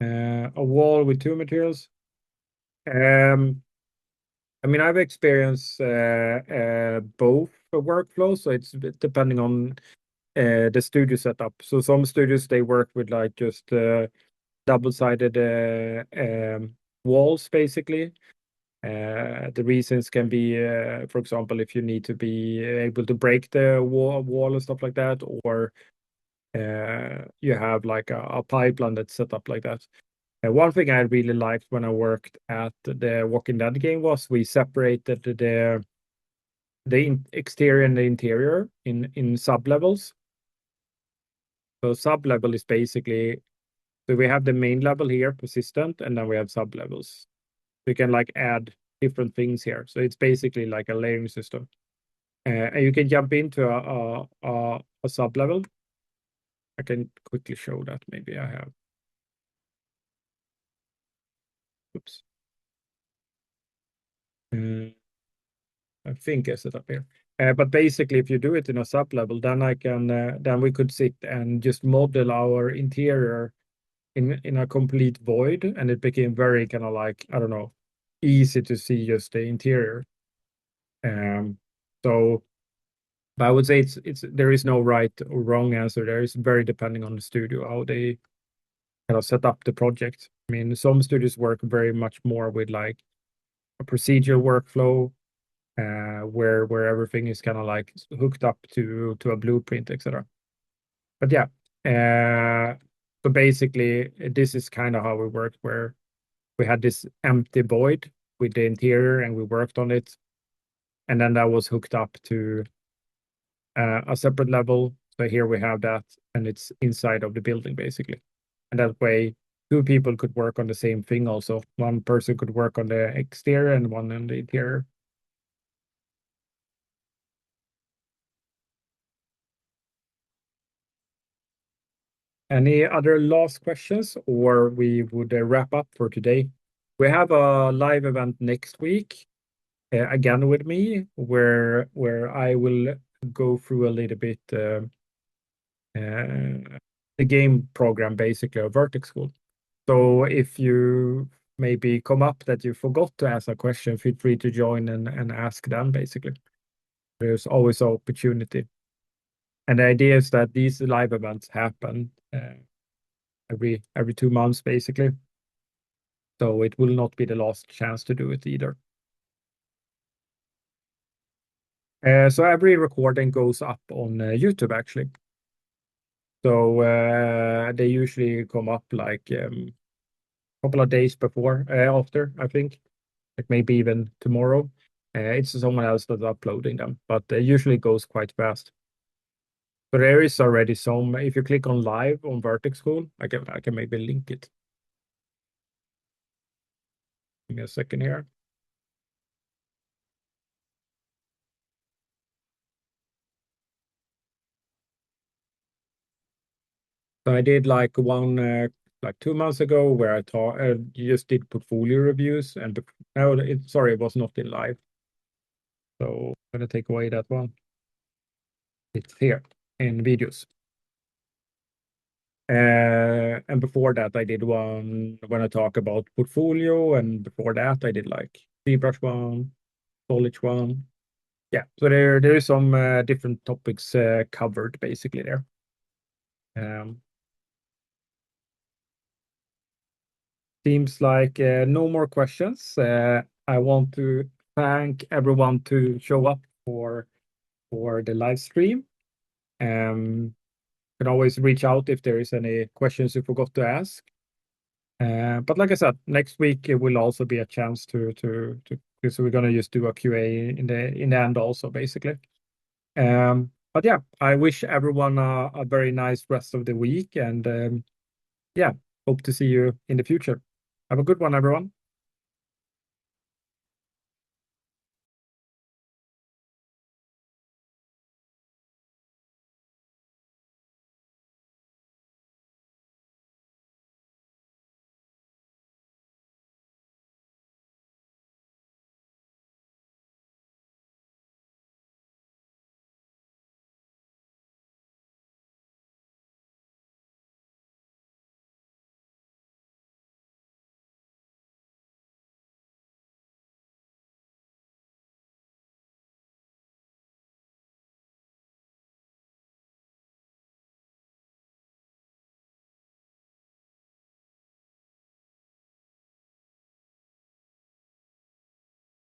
A wall with two materials? Um, I mean, I've experienced both workflows, so it's depending on the studio setup. So some studios they work with like just double-sided walls, basically. The reasons can be, for example, if you need to be able to break the wall and stuff like that, or you have like a pipeline that's set up like that. One thing I really liked when I worked at the Walking Dead game was we separated the exterior and the interior in sub levels. So sub level is basically so we have the main level here, persistent, and then we have sub levels. We can like add different things here. So it's basically like a layering system. And you can jump into a sub level. I can quickly show that. Maybe I have. Oops. I think I set up here. But basically, if you do it in a sub level, then then we could sit and just model our interior in a complete void, and it became very kind of like, I don't know, easy to see just the interior. Um, so but I would say it's there is no right or wrong answer. There is very depending on the studio how they kind of set up the project. I mean, some studios work very much more with like a procedure workflow, where everything is kind of like hooked up to a blueprint, etc. But yeah, so basically this is kind of how we worked, where we had this empty void with the interior and we worked on it, and then that was hooked up to a separate level. So here we have that, and it's inside of the building basically. And that way, two people could work on the same thing also. One person could work on the exterior and one on the interior. Any other last questions, or we would wrap up for today? We have a live event next week, again with me, where I will go through a little bit the game program, basically, of Vertex School. So if you maybe come up that you forgot to ask a question, feel free to join and ask them, basically. There's always an opportunity. And the idea is that these live events happen every 2 months, basically. So it will not be the last chance to do it either. So every recording goes up on YouTube, actually. So they usually come up like couple of days before, after, I think, like maybe even tomorrow. It's someone else that's uploading them, but usually it goes quite fast. So there is already some. If you click on live on Vertex School, I can maybe link it. Give me a second here. So I did like one like 2 months ago where I taught just did portfolio reviews, and no, sorry, it was not in live. So I'm gonna take away that one. It's here in videos. And before that, I did one when I talk about portfolio, and before that, I did like ZBrush one, Solid one. Yeah, so there is some different topics covered basically there. Um, Seems like no more questions. I want to thank everyone to show up for the live stream. You can always reach out if there is any questions you forgot to ask. But like I said, next week it will also be a chance to because we're gonna just do a QA in the end also, basically. But yeah, I wish everyone a very nice rest of the week, and yeah, hope to see you in the future. Have a good one, everyone.